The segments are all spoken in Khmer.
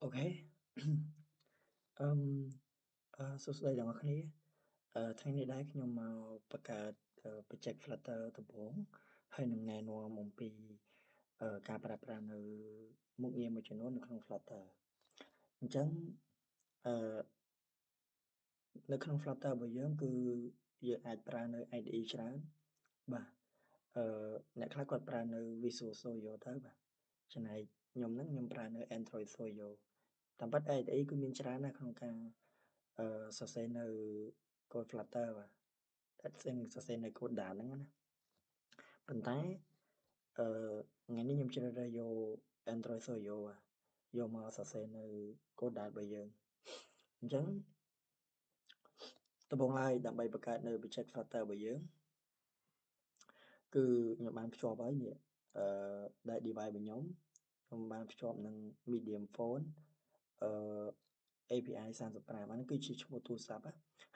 Ok. សួស្តីទាំងអស់គ្នាថ្ងៃនេះដែរខ្ញុំមកបង្កើតproject Flutter ដំបូងហើយនឹងណែនាំអំពីការប្រើប្រាស់នៅមុខងារមួយចំនួននៅក្នុង Flutter អញ្ចឹងនៅក្នុង Flutter របស់យើងគឺយើងអាចប្រើនៅ IDE ច្រើនបាទអ្នកខ្លះគាត់ប្រើនៅ Visual Studio ទៅបាទចំណែកខ្ញុំប្រើនៅ Android Studio តាមពិត IDE គឺមានច្រើនណាស់ក្នុងការសរសេរនៅ code Flutter បាទសរសេរនៅ code Dart ហ្នឹងណាប៉ុន្តែថ្ងៃនេះខ្ញុំជ្រើសរើសយក Android Studio យកមកសរសេរនៅ code Dart របស់យើងអញ្ចឹងដំបូងឡើយដើម្បីបង្កើតនៅ project Flutter របស់យើងគឺខ្ញុំបានភ្ជាប់ហើយនេះដែល device របស់ខ្ញុំបានភ្ជាប់នឹង Medium Phone API 35អានេះគឺជាឈ្មោះទូរស័ព្ទ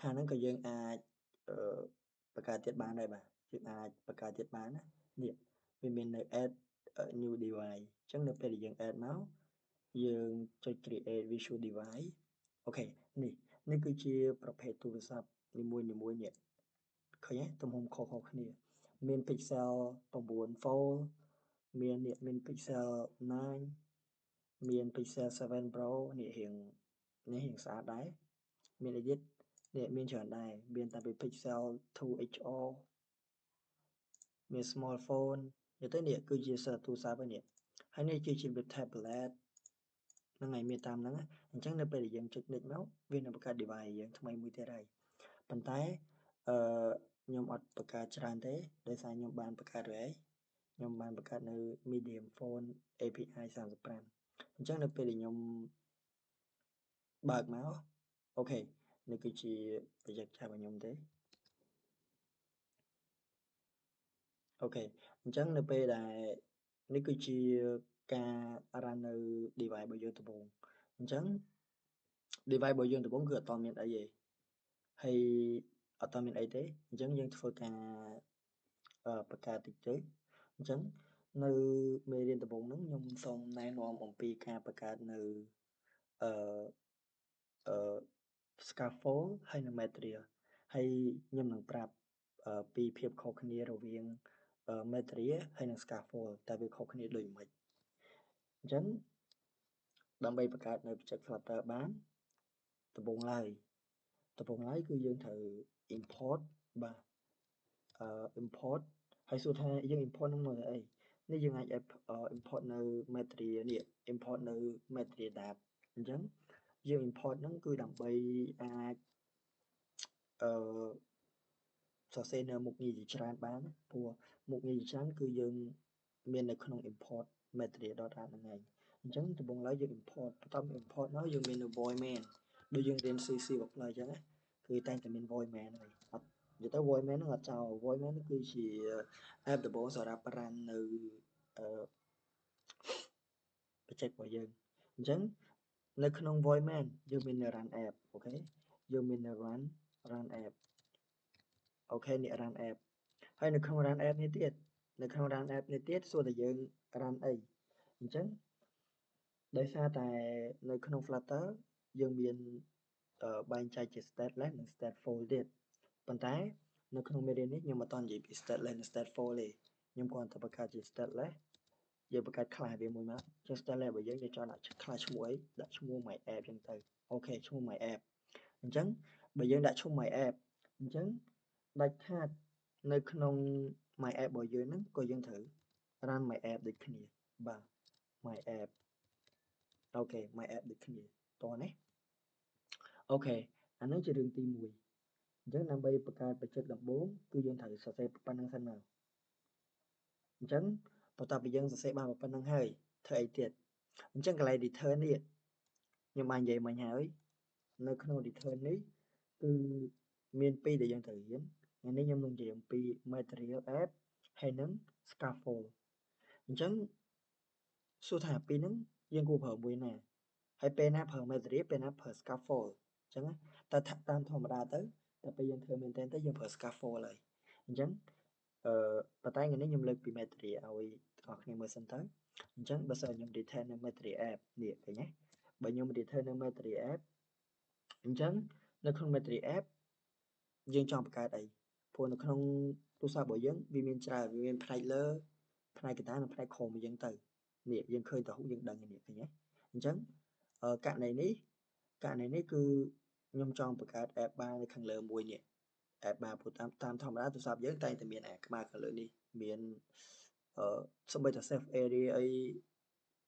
ហើយហ្នឹងក៏យើងអាចបង្កើតទៀតបានដែរបាទយើងអាចបង្កើតទៀតបានណានេះវាមាននៅ add new device អញ្ចឹងនៅពេលដែលយើង add មកយើងចុច create visual device អូខេនេះគឺជាប្រភេទទូរស័ព្ទនីមួយនេះឃើញទេទំហំខុសៗគ្នាមាន pixel 9 fold មាន pixel 9មាន pixel 7 pro នេះរៀងស្អាតដែរមានអីទៀតនេះមានច្រើនដែរមានតែពី pixel 2 HR មាន small phone និយាយទៅនេះគឺជាទូរស័ព្ទហើយនេះហើយនេះគឺជា tablet ហ្នឹងហើយមានតាមហ្នឹងអញ្ចឹងនៅពេលដែលយើងចុច next មកវានឹងបង្កើត device យើងថ្មីមួយទៀតហើយប៉ុន្តែខ្ញុំអត់បង្កើតច្រើនទេដោយសារខ្ញុំបានបង្កើតរួចហើយខ្ញុំបានបង្កើតនៅ medium phone API 35អញ្ចឹងនៅពេលដែលខ្ញុំបើកមកអូខេនេះគឺជា project ឆាប់របស់ខ្ញុំទេអូខេអញ្ចឹងនៅពេលដែលនេះគឺជាការ run នៅ device របស់យើងដំបូងអញ្ចឹង device របស់យើងដំបូងគឺអត់មានអីទេហើយអត់មានអីទេអញ្ចឹងយើងធ្វើការបង្កើតតិចទៅអញ្ចឹងនៅមេរៀនដំបូងហ្នឹងខ្ញុំសូមណែនាំអំពីការបង្កើតនៅscaffold ហើយនិង material ហើយខ្ញុំនឹងប្រាប់ពីភាពខុសគ្នារវាង material ហើយនិង scaffold តើវាខុសគ្នាដូចម៉េចអញ្ចឹងដើម្បីបង្កើតនៅ project Flutter បានដំបូងឡើយគឺយើងត្រូវ import បាទimport ហើយសួរថាយើង import នឹងមកtừអីនេះយើងអាច import នៅ material នេះ import នៅ material data អញ្ចឹងយើង import ហ្នឹងគឺដើម្បីអាចសរសេរនៅមុខងារជាច្រើនបានព្រោះមុខងារជាច្រើនគឺយើងមាននៅក្នុង import material data ហ្នឹងឯងអញ្ចឹងដំបូងឡើយយើង import បន្ទាប់ import មកយើងមាននៅ void main ដូចយើងរៀន C++ ផ្លេអញ្ចឹងណាគឺតែងតែមាន void main ហើយអត់និយាយទៅ void main ហ្នឹងអត់ចោល void main ហ្នឹងគឺជា app ដំបូងសម្រាប់ run នៅ project របស់យើងអញ្ចឹងនៅក្នុង void main យើងមាននៅ run app អូខេយើងមាននៅ run app អូខេនេះ run app ហើយនៅក្នុង run app នេះទៀតសួរតែយើង run អីអញ្ចឹងដោយសារតែនៅក្នុង Flutter យើងមានបែងចែកជា stateless និង stateful ទៀតប៉ុន្តែនៅក្នុងមេរៀននេះខ្ញុំអត់តនិយាយពី stateless និង stateful ទេខ្ញុំគ្រាន់តែបង្កើតជា stateless យើងបង្កើត class វាមួយមកចុះ stateless របស់យើងចង់ដាក់ class ឈ្មោះអីដាក់ឈ្មោះ my app អញ្ចឹងទៅអូខេឈ្មោះ my app អញ្ចឹងបើយើងដាក់ឈ្មោះ my app អញ្ចឹងដាច់ខាតនៅក្នុង my app របស់យើងហ្នឹងក៏យើងត្រូវ run my app ដូចគ្នាបាទ my app អូខេ my app ដូចគ្នាតោះណាអូខេអានេះជារឿងទី1អញ្ចឹងដើម្បីបង្កើតprojectដំបូងគឺយើងត្រូវសរសេរប៉ុណ្្នឹងសិនមកអញ្ចឹងបន្ទាប់ពីយើងសរសេរបានប៉ុណ្្នឹងហើយធ្វើអីទៀតអញ្ចឹងកន្លែង return នេះខ្ញុំបាននិយាយមិញហើយនៅក្នុង return នេះគឺមាន2ដែលយើងត្រូវរៀនថ្ងៃនេះខ្ញុំនឹងនិយាយអំពី material app ហើយនិង scaffold អញ្ចឹងសួរថាពីរហ្នឹងយើងគួរប្រើមួយណាហើយពេលណាប្រើ material ពេលណាប្រើ scaffold អញ្ចឹងតែតាមធម្មតាទៅតែពេលយើងធ្វើមែនទែនទៅយើងប្រើ scaffold ហើយអញ្ចឹងប៉ុន្តែថ្ងៃនេះខ្ញុំលើកពី material ឲ្យបងប្អូនគ្នាមើលសិនទៅអញ្ចឹងបើសិនខ្ញុំ return នៅ material app នេះឃើញទេ បើខ្ញុំ return នៅ metadata app អញ្ចឹងនៅក្នុង metadata app យើងចង់បង្កើតអីព្រោះនៅក្នុងទូរស័ព្ទរបស់យើងវាមានច្រើនវាមានផ្នែកលើផ្នែកកណ្ដាលនិងផ្នែកក្រោមអញ្ចឹងទៅនេះយើងឃើញតោះយើងដឹងនេះឃើញទេអញ្ចឹងករណីនេះគឺខ្ញុំចង់បង្កើត app bar នៅខាងលើមួយនេះ app bar ព្រោះតាមធម្មតាទូរស័ព្ទយើងតែងតែមានក្បាលខាងលើនេះមានសូម្បីតែ save area អី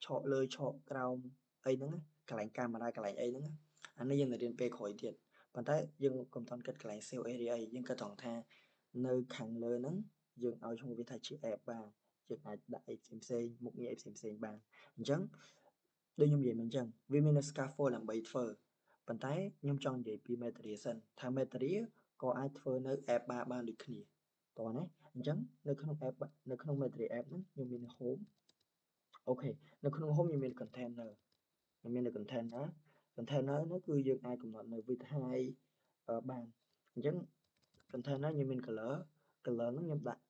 ឆកលើឆកក្រោមអីហ្នឹងកន្លែងកាមេរ៉ាកន្លែងអីហ្នឹងអានេះយើងនឹងរៀនពេលក្រោយទៀតប៉ុន្តែយើងកុំតន់គិតកន្លែង save area អីយើងគិតត្រង់ថានៅខាងលើហ្នឹងយើងឲ្យឈ្មោះវាថាជា app bar យើងអាចដាក់អីផ្សេងមុខងារអីផ្សេងបានអញ្ចឹងដូចខ្ញុំនិយាយមិញអញ្ចឹងវាមាន scaffold ដើម្បីធ្វើប៉ុន្តែខ្ញុំចង់និយាយពី metadata សិនថា metadata ក៏អាចធ្វើនៅ app bar បានដូចគ្នាតោះណាអញ្ចឹងនៅក្នុង app នៅក្នុង metadata app ហ្នឹងខ្ញុំមាន home អូខេនៅក្នុង home ខ្ញុំមាន container ខ្ញុំមាន container នោះគឺយើងអាចកំណត់នៅ width height បានអញ្ចឹង container ខ្ញុំមាន color ហ្នឹងខ្ញុំដាក់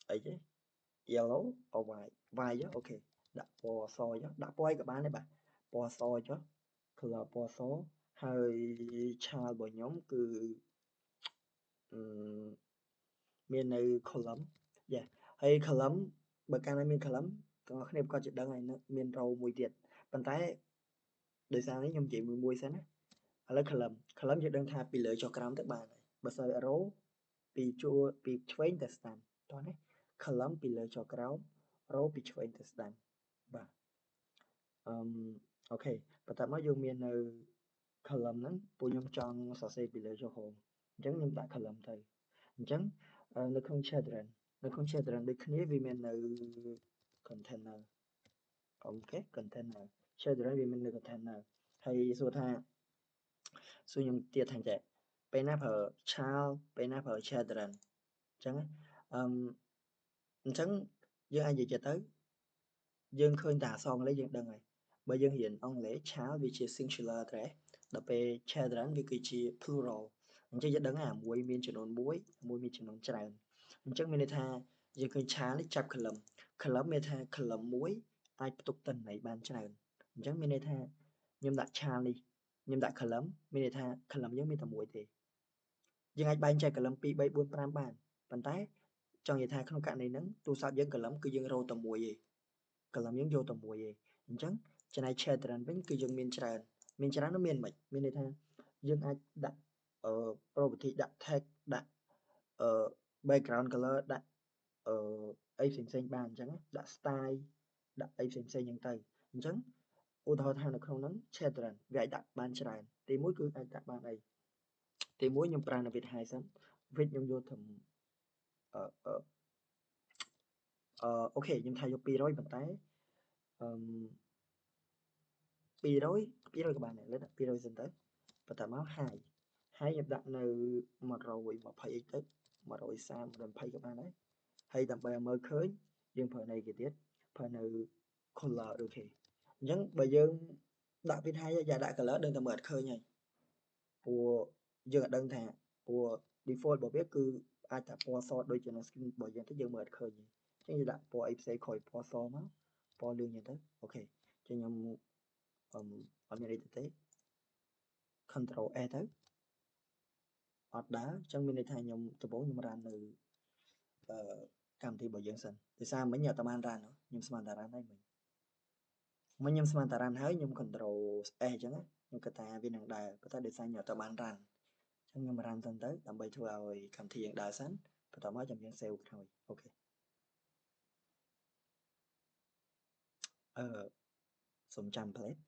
អីទេ yellow or white អូខេដាក់ពណ៌សចុះដាក់ពណ៌អីក៏បានដែរបាទពណ៌សចុះ color ពណ៌សហើយឆាលរបស់ខ្ញុំគឺមាននៅ column ហើយ column បើកាលណាមាន column ទាំងអស់គ្នាគាត់จะដឹងហើយមាន row មួយទៀតប៉ុន្តែដោយសារនេះខ្ញុំនិយាយមួយសិនណាឥឡូវ column យើងដឹងថាពីលើចុះក្រោមទៅបានហើយបើសិន row ពីឆ្វេងទៅស្ដាំតោះណា column ពីលើចុះក្រោម row ពីឆ្វេងទៅស្ដាំបាទអូខេបន្ទាប់មកយើងមាននៅ column ហ្នឹងពួកខ្ញុំចង់សរសេរពីលើចុះក្រោមអញ្ចឹងខ្ញុំដាក់ column ទៅអញ្ចឹងនៅក្នុង children ដូចគ្នាវាមាននៅ container អូខេ container children វាមាននៅ container ហើយសួរខ្ញុំទៀតថាចេះពេលណាប្រើ child ពេលណាប្រើ children អញ្ចឹងយើងអាចនិយាយទៅយើងឃើញតែអក្សរអង់គ្លេសយើងដឹងហើយបើយើងរៀនអង់គ្លេស child វាជា singular ដែរដល់ពេល children វាគឺជា plural អញ្ចឹងយើងដឹងហើយមួយមានចំនួនមួយមានចំនួនច្រើនអញ្ចឹងមានន័យថាយើងឃើញ child នេះចាប់ column មានថា column មួយអាចផ្ទុកទិន្នន័យបានច្រើនអញ្ចឹងមានន័យថាខ្ញុំដាក់ child នេះខ្ញុំដាក់ column មានន័យថា column យើងមានតែមួយទេយើងអាចបែងចែក column 2 3 4 5បានប៉ុន្តែចង់និយាយថាក្នុងករណីហ្នឹងទូរស័ព្ទយើង column គឺយើងរកតែមួយទេ column យើងយកតែមួយទេអញ្ចឹងចំណែក children វិញគឺយើងមានច្រើននោះមានមិនមានន័យថាយើងអាចដាក់property ដាក់ tag ដាក់background color ដាក់អីផ្សេងបានអញ្ចឹងដាក់ style ដាក់អីផ្សេងអញ្ចឹងទៅអញ្ចឹងឧទាហរណ៍ថានៅក្នុងហ្នឹង children វាអាចដាក់បានច្រើនទី1គឺអាចដាក់បានអីទី1ខ្ញុំប្រើនៅ width height សិន width ខ្ញុំយកត្រឹមអូខេខ្ញុំថាយក200ប៉ុន្តែ200ក៏បានដែរលើដាក់200សិនទៅបន្ទាប់មក height ខ្ញុំដាក់នៅ120 x ទៅ130 120ក៏បានដែរហើយដើម្បីឲ្យមើលឃើញយើងប្រើនៅគេទៀតប្រើនៅ color ដូចគេអញ្ចឹងបើយើងដាក់ width height យ៉ាដាក់ color ដឹងតែមើលអត់ឃើញហើយព្រោះយើងអត់ដឹងថាព្រោះ default របស់វាគឺអាចតែពណ៌សដូចជានៅ screen របស់យើងទៅយើងមើលអត់ឃើញទេអញ្ចឹងយើងដាក់ពណ៌អីផ្សេងក្រោយពណ៌សមកពណ៌លឿងអញ្ចឹងទៅអូខេអញ្ចឹងខ្ញុំអត់មានអីទេ control S ទៅអត់ដើរអញ្ចឹងមានន័យថាខ្ញុំដំបូងខ្ញុំរាននៅកម្មវិធីរបស់យើងសិនដោយសារមិញអត់បានរានខ្ញុំស្មានតែរានហើយមិញខ្ញុំស្មានតែរានហើយខ្ញុំ control S អញ្ចឹងខ្ញុំគិតថាវានឹងដើរប៉ុន្តែដោយសារខ្ញុំអត់បានរានអញ្ចឹងខ្ញុំរានសិនទៅដើម្បីធ្វើឲ្យកម្មវិធីយើងដើរសិនបន្ទាប់មកចាំយើង save ក្រោយអូខេសូមចាំ plate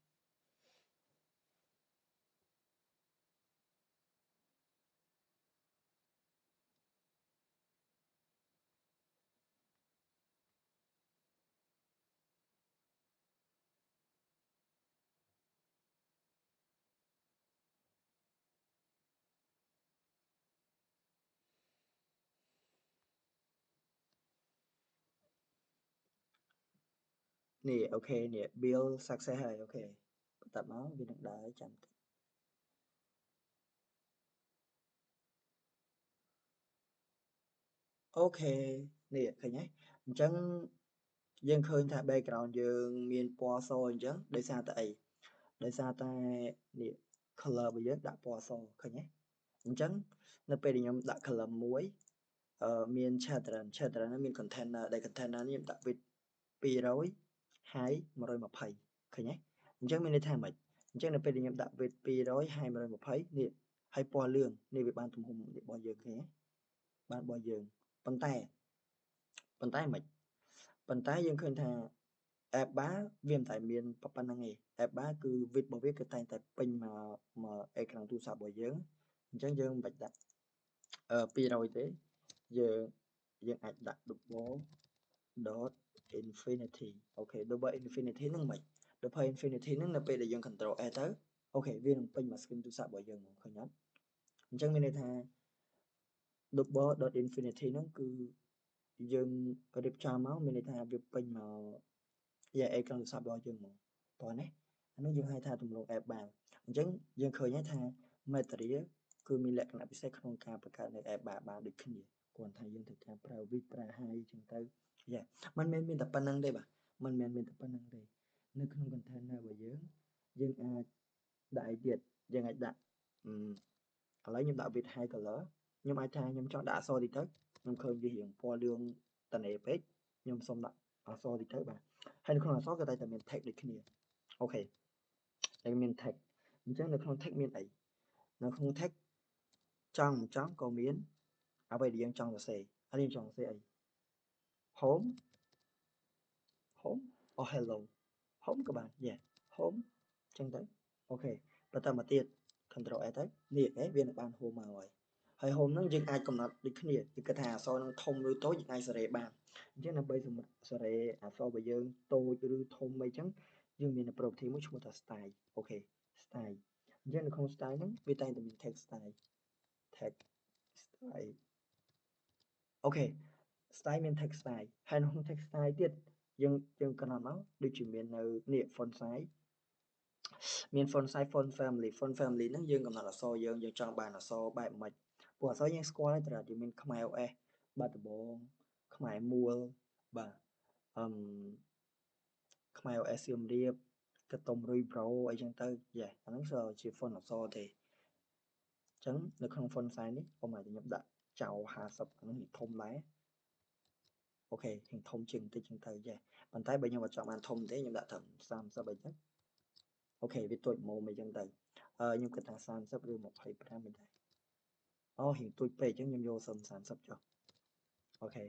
នេះអូខេនេះ build success ហើយអូខេបន្ទាប់មកវានឹងដើរចាំតិចអូខេនេះឃើញហើយអញ្ចឹង យើងឃើញថា background យើងមានពណ៌សអញ្ចឹងដោយសារតែអីដោយសារតែនេះ color របស់យើងដាក់ពណ៌សឃើញទេអញ្ចឹងនៅពេលដែលខ្ញុំដាក់ color មួយមាន children ហ្នឹងមាន container ដែល container នេះខ្ញុំដាក់ width 200 height 120ឃើញទេអញ្ចឹងមានន័យថាម៉េចអញ្ចឹងនៅពេលដែលខ្ញុំដាក់ width 200 height 120នេះហើយពណ៌លឿងនេះវាបានទំហំរបស់យើងឃើញទេបានរបស់យើងប៉ុន្តែមិនប៉ុន្តែយើងឃើញថា app bar វាមិនតែមានប៉ុណ្្នឹងទេ app bar គឺ width របស់វាគឺតែងតែពេញមកអេក្រង់ទូរស័ព្ទរបស់យើងអញ្ចឹងយើងមិនបាច់ដាក់200ទេយើងអាចដាក់ double dot infinity អូខេ double infinity ហ្នឹងមិន double infinity ហ្នឹងនៅពេលដែលយើង control S ទៅអូខេវានឹងពេញមក screen ទូរស័ព្ទរបស់យើងហ្មងឃើញអត់អញ្ចឹងមានន័យថា double dot infinity ហ្នឹងគឺយើងរៀបចំមកមានន័យថាវាពេញមកអេក្រង់ទូរស័ព្ទរបស់យើងហ្មងតោះណាអានោះយើងហៅថាទម្រង់ app បានអញ្ចឹងយើងឃើញហើយថា material គឺមានលក្ខណៈពិសេសក្នុងការបង្កើតនៅ app បានដូចគ្នាគ្រាន់តែយើងត្រូវការប្រើ width ប្រើ height អញ្ចឹងទៅมันមានតែប៉ុណ្្នឹងទេបាទมันមានតែប៉ុណ្្នឹងទេនៅក្នុង container របស់យើងអាចដាក់អីទៀតយើងអាចដាក់ឥឡូវខ្ញុំដាក់ width height color ខ្ញុំអាចថាខ្ញុំចង់ដាក់អក្សរតិចទៅខ្ញុំឃើញវារៀងពណ៌លឿងតនេពេកខ្ញុំសុំដាក់អក្សរតិចទៅបាទហើយនៅក្នុងអក្សរក៏តែមាន text ដូចគ្នាអូខេហើយមាន text អញ្ចឹងនៅក្នុង text មានអីនៅក្នុង text ចង់មិនចង់ក៏មានអ្វីដែលយើងចង់សរសេរហើយយើងចង់សរសេរអី home or hello home ក៏បាន home អញ្ចឹងទៅអូខេបន្តមកទៀត control S ទៅនេះវានឹងបាន home មកហើយ home ហ្នឹងយើងអាចកំណត់ដូចគ្នាគឺគាត់ថាអក្សរហ្នឹងធំឬតូចយើងអាចសរសេរបានអញ្ចឹងដើម្បីសរសេរអក្សររបស់យើងតូចឬធំអីចឹងយើងមាន property មួយឈ្មោះថា style អូខេ style អញ្ចឹងនៅក្នុង style ហ្នឹងវាតែងតែមាន text style អូខេ style មាន text style ហើយនៅក្នុង text style ទៀតយើងកំណត់មកដូចជាមាននៅនេះ font size មាន font size font family ហ្នឹងយើងកំណត់អក្សរយើងចង់បានអក្សរបែបម៉េចព្រោះអក្សរយើងស្គាល់ហើយត្រាយើងមានខ្មែរ OS បាត់ដំបងខ្មែរមួលបាទខ្មែរ OS សៀមរាបកតុំរុយប្រូអីចឹងទៅអាហ្នឹងជា font អក្សរទេអញ្ចឹងនៅក្នុង font size នេះខ្ញុំអាចខ្ញុំដាក់ចោល50ហ្នឹងធំដែរអូខេធំជាងបន្តិចចឹងទៅប៉ុន្តែបើខ្ញុំអត់ចង់បានធំទេខ្ញុំដាក់ត្រឹម30អីចឹងអូខេវាទួចម៉ូមអីចឹងទៅខ្ញុំគិតថា30ឬ25មិនដែរអូរៀងទួចពេកអញ្ចឹងខ្ញុំយក30ចុះអូខេ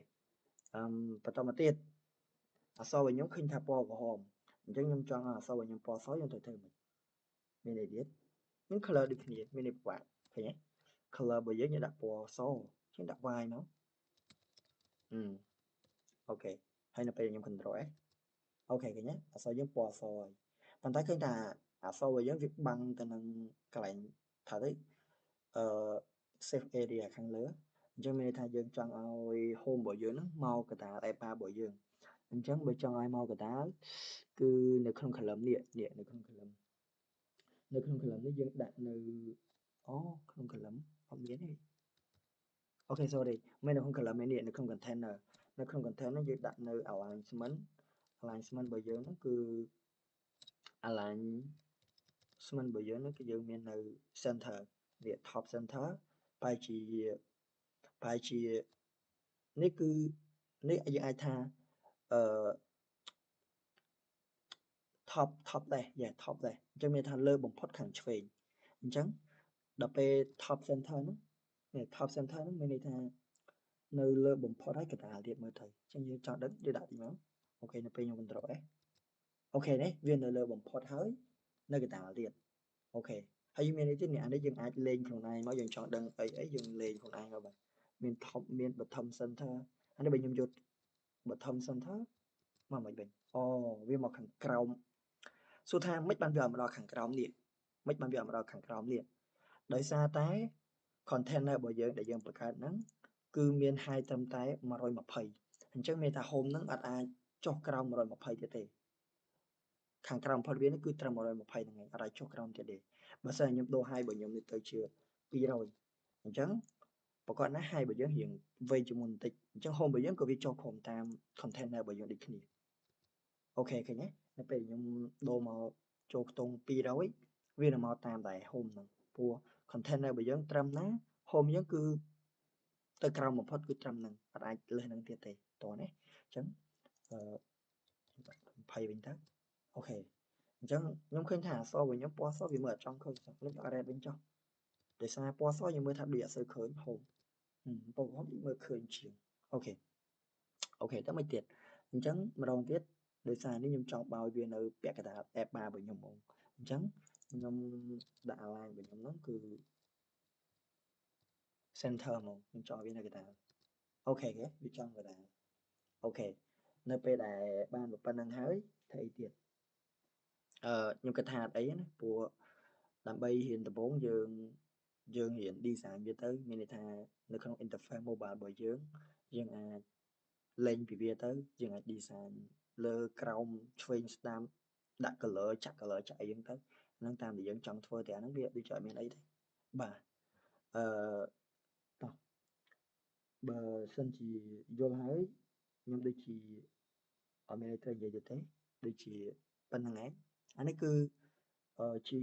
បន្តមកទៀតអក្សររបស់ខ្ញុំឃើញថាពណ៌ក្រហមអញ្ចឹងខ្ញុំចង់ឲ្យអក្សររបស់ខ្ញុំពណ៌សខ្ញុំត្រូវធ្វើមិនមានអីទៀតមាន color ដូចគ្នាមានន័យពិបាកឃើញទេ color របស់យើងដាក់ពណ៌សជាងដាក់ white មកអូខេហើយនៅពេលខ្ញុំ control S អូខេឃើញទេអក្សរយើងពណ៌សហើយប៉ុន្តែឃើញថាអក្សររបស់យើងវាបាំងទៅនឹងកន្លែងថាទៅsafe area ខាងលើអញ្ចឹងមានន័យថាយើងចង់ឲ្យ home របស់យើងហ្នឹងមកកណ្ដាល app bar របស់យើងអញ្ចឹងបើចង់ឲ្យមកកណ្ដាលគឺនៅក្នុង column នេះនៅក្នុង column នេះយើងដាក់នៅក្នុង column អត់មានទេអូខេ sorry មិននៅក្នុង column នេះនៅក្នុង container នៅក្នុង container យើងដាក់នៅ alignment របស់យើងហ្នឹងគឺ alignment របស់យើងហ្នឹងគឺយើងមាននៅ center នេះ top center បែរជានេះគឺនេះយើងអាចថាtop ដែរtop ដែរអញ្ចឹងមានថាលើបំផុតខាងឆ្វេងអញ្ចឹងដល់ពេល top center ហ្នឹងនេះ top center ហ្នឹងមានន័យថានៅលើបំផុតហើយកណ្ដាលទៀតមើលទៅអញ្ចឹងយើងចង់ដឹងយើងដាក់ទីមកអូខេនៅពេលខ្ញុំ control S អូខេនេះវានៅលើបំផុតហើយនៅកណ្ដាលទៀតអូខេហើយមានន័យទៀតអានេះយើងអាចលេងខ្លួនឯងមកយើងចង់ដឹងអីយើងលេងខ្លួនឯងមកបាទមាន top មាន bottom center អានេះបើខ្ញុំយក bottom center មកមិនវិញវាមកខាងក្រោមសួរថាមិនបានវាមកដល់ខាងក្រោមនេះមិនបានវាមកដល់ខាងក្រោមនេះដោយសារតែ container របស់យើងដែលយើងបង្កើតហ្នឹងគឺមាន height ត្រឹមតែ120អញ្ចឹងមានថា home ហ្នឹងអត់អាចចុះក្រោម120ទៀតទេខាងក្រោមបំផុតវានេះគឺត្រឹម120ហ្នឹងឯងអត់អាចចុះក្រោមទៀតទេបើសិនខ្ញុំដូរ height របស់ខ្ញុំនេះទៅជា200អញ្ចឹងប្រកបណា height របស់យើងរៀងវែងជាងមុនបន្តិចអញ្ចឹង home របស់យើងក៏វាចុះក្រោមតាម container របស់យើងដូចគ្នា okឃើញទេនៅពេលខ្ញុំដូរមកចូលខ្ទង់200វានឹងមកតាមតែ home ហ្នឹងព្រោះ container របស់យើងត្រឹមណា home យើងគឺទៅក្រោមបំផុតគឺត្រឹមហ្នឹងអត់អាចលើសហ្នឹងទៀតទេតោះណាអញ្ចឹង20វិញទៅអូខេអញ្ចឹងខ្ញុំឃើញថាអក្សររបស់ខ្ញុំពណ៌សវាមើលអត់ចង់ឃើញខ្ញុំដាក់ red វិញចុះដោយសារពណ៌សខ្ញុំមើលថាដូចអត់សូវឃើញ home ពណ៌ home មើលឃើញជាងអូខេទៅមួយទៀតអញ្ចឹងម្ដងទៀតដោយសារនេះខ្ញុំចង់បោយវានៅពាក់កណ្ដាល app bar របស់ខ្ញុំហ្មងអញ្ចឹងខ្ញុំដាក់ align របស់ខ្ញុំហ្នឹងគឺ center ហ្មងខ្ញុំចង់វានៅកណ្ដាលអូខេវាចង់កណ្ដាលអូខេនៅពេលដែលបានប៉ុណ្្នឹងហើយធ្វើអីទៀតខ្ញុំគិតថាអត់អីណាព្រោះដើម្បីរៀនដំបូងយើងរៀន design វាទៅមានន័យថានៅក្នុង interface mobile របស់យើងអាចលេងពីវាទៅយើងអាច design លើក្រោមឆ្វេងស្ដាំដាក់ color ចាក់ color ចាក់អីហ្នឹងទៅហ្នឹងតាមដែលយើងចង់ធ្វើតែអាហ្នឹងវាដូចជាអត់មានអីទេបាទតោះបើសិនជាយល់ហើយខ្ញុំដូចជាអត់មានអីត្រូវនិយាយទៀតទេដូចជាប៉ុណ្្នឹងឯងអានេះគឺជា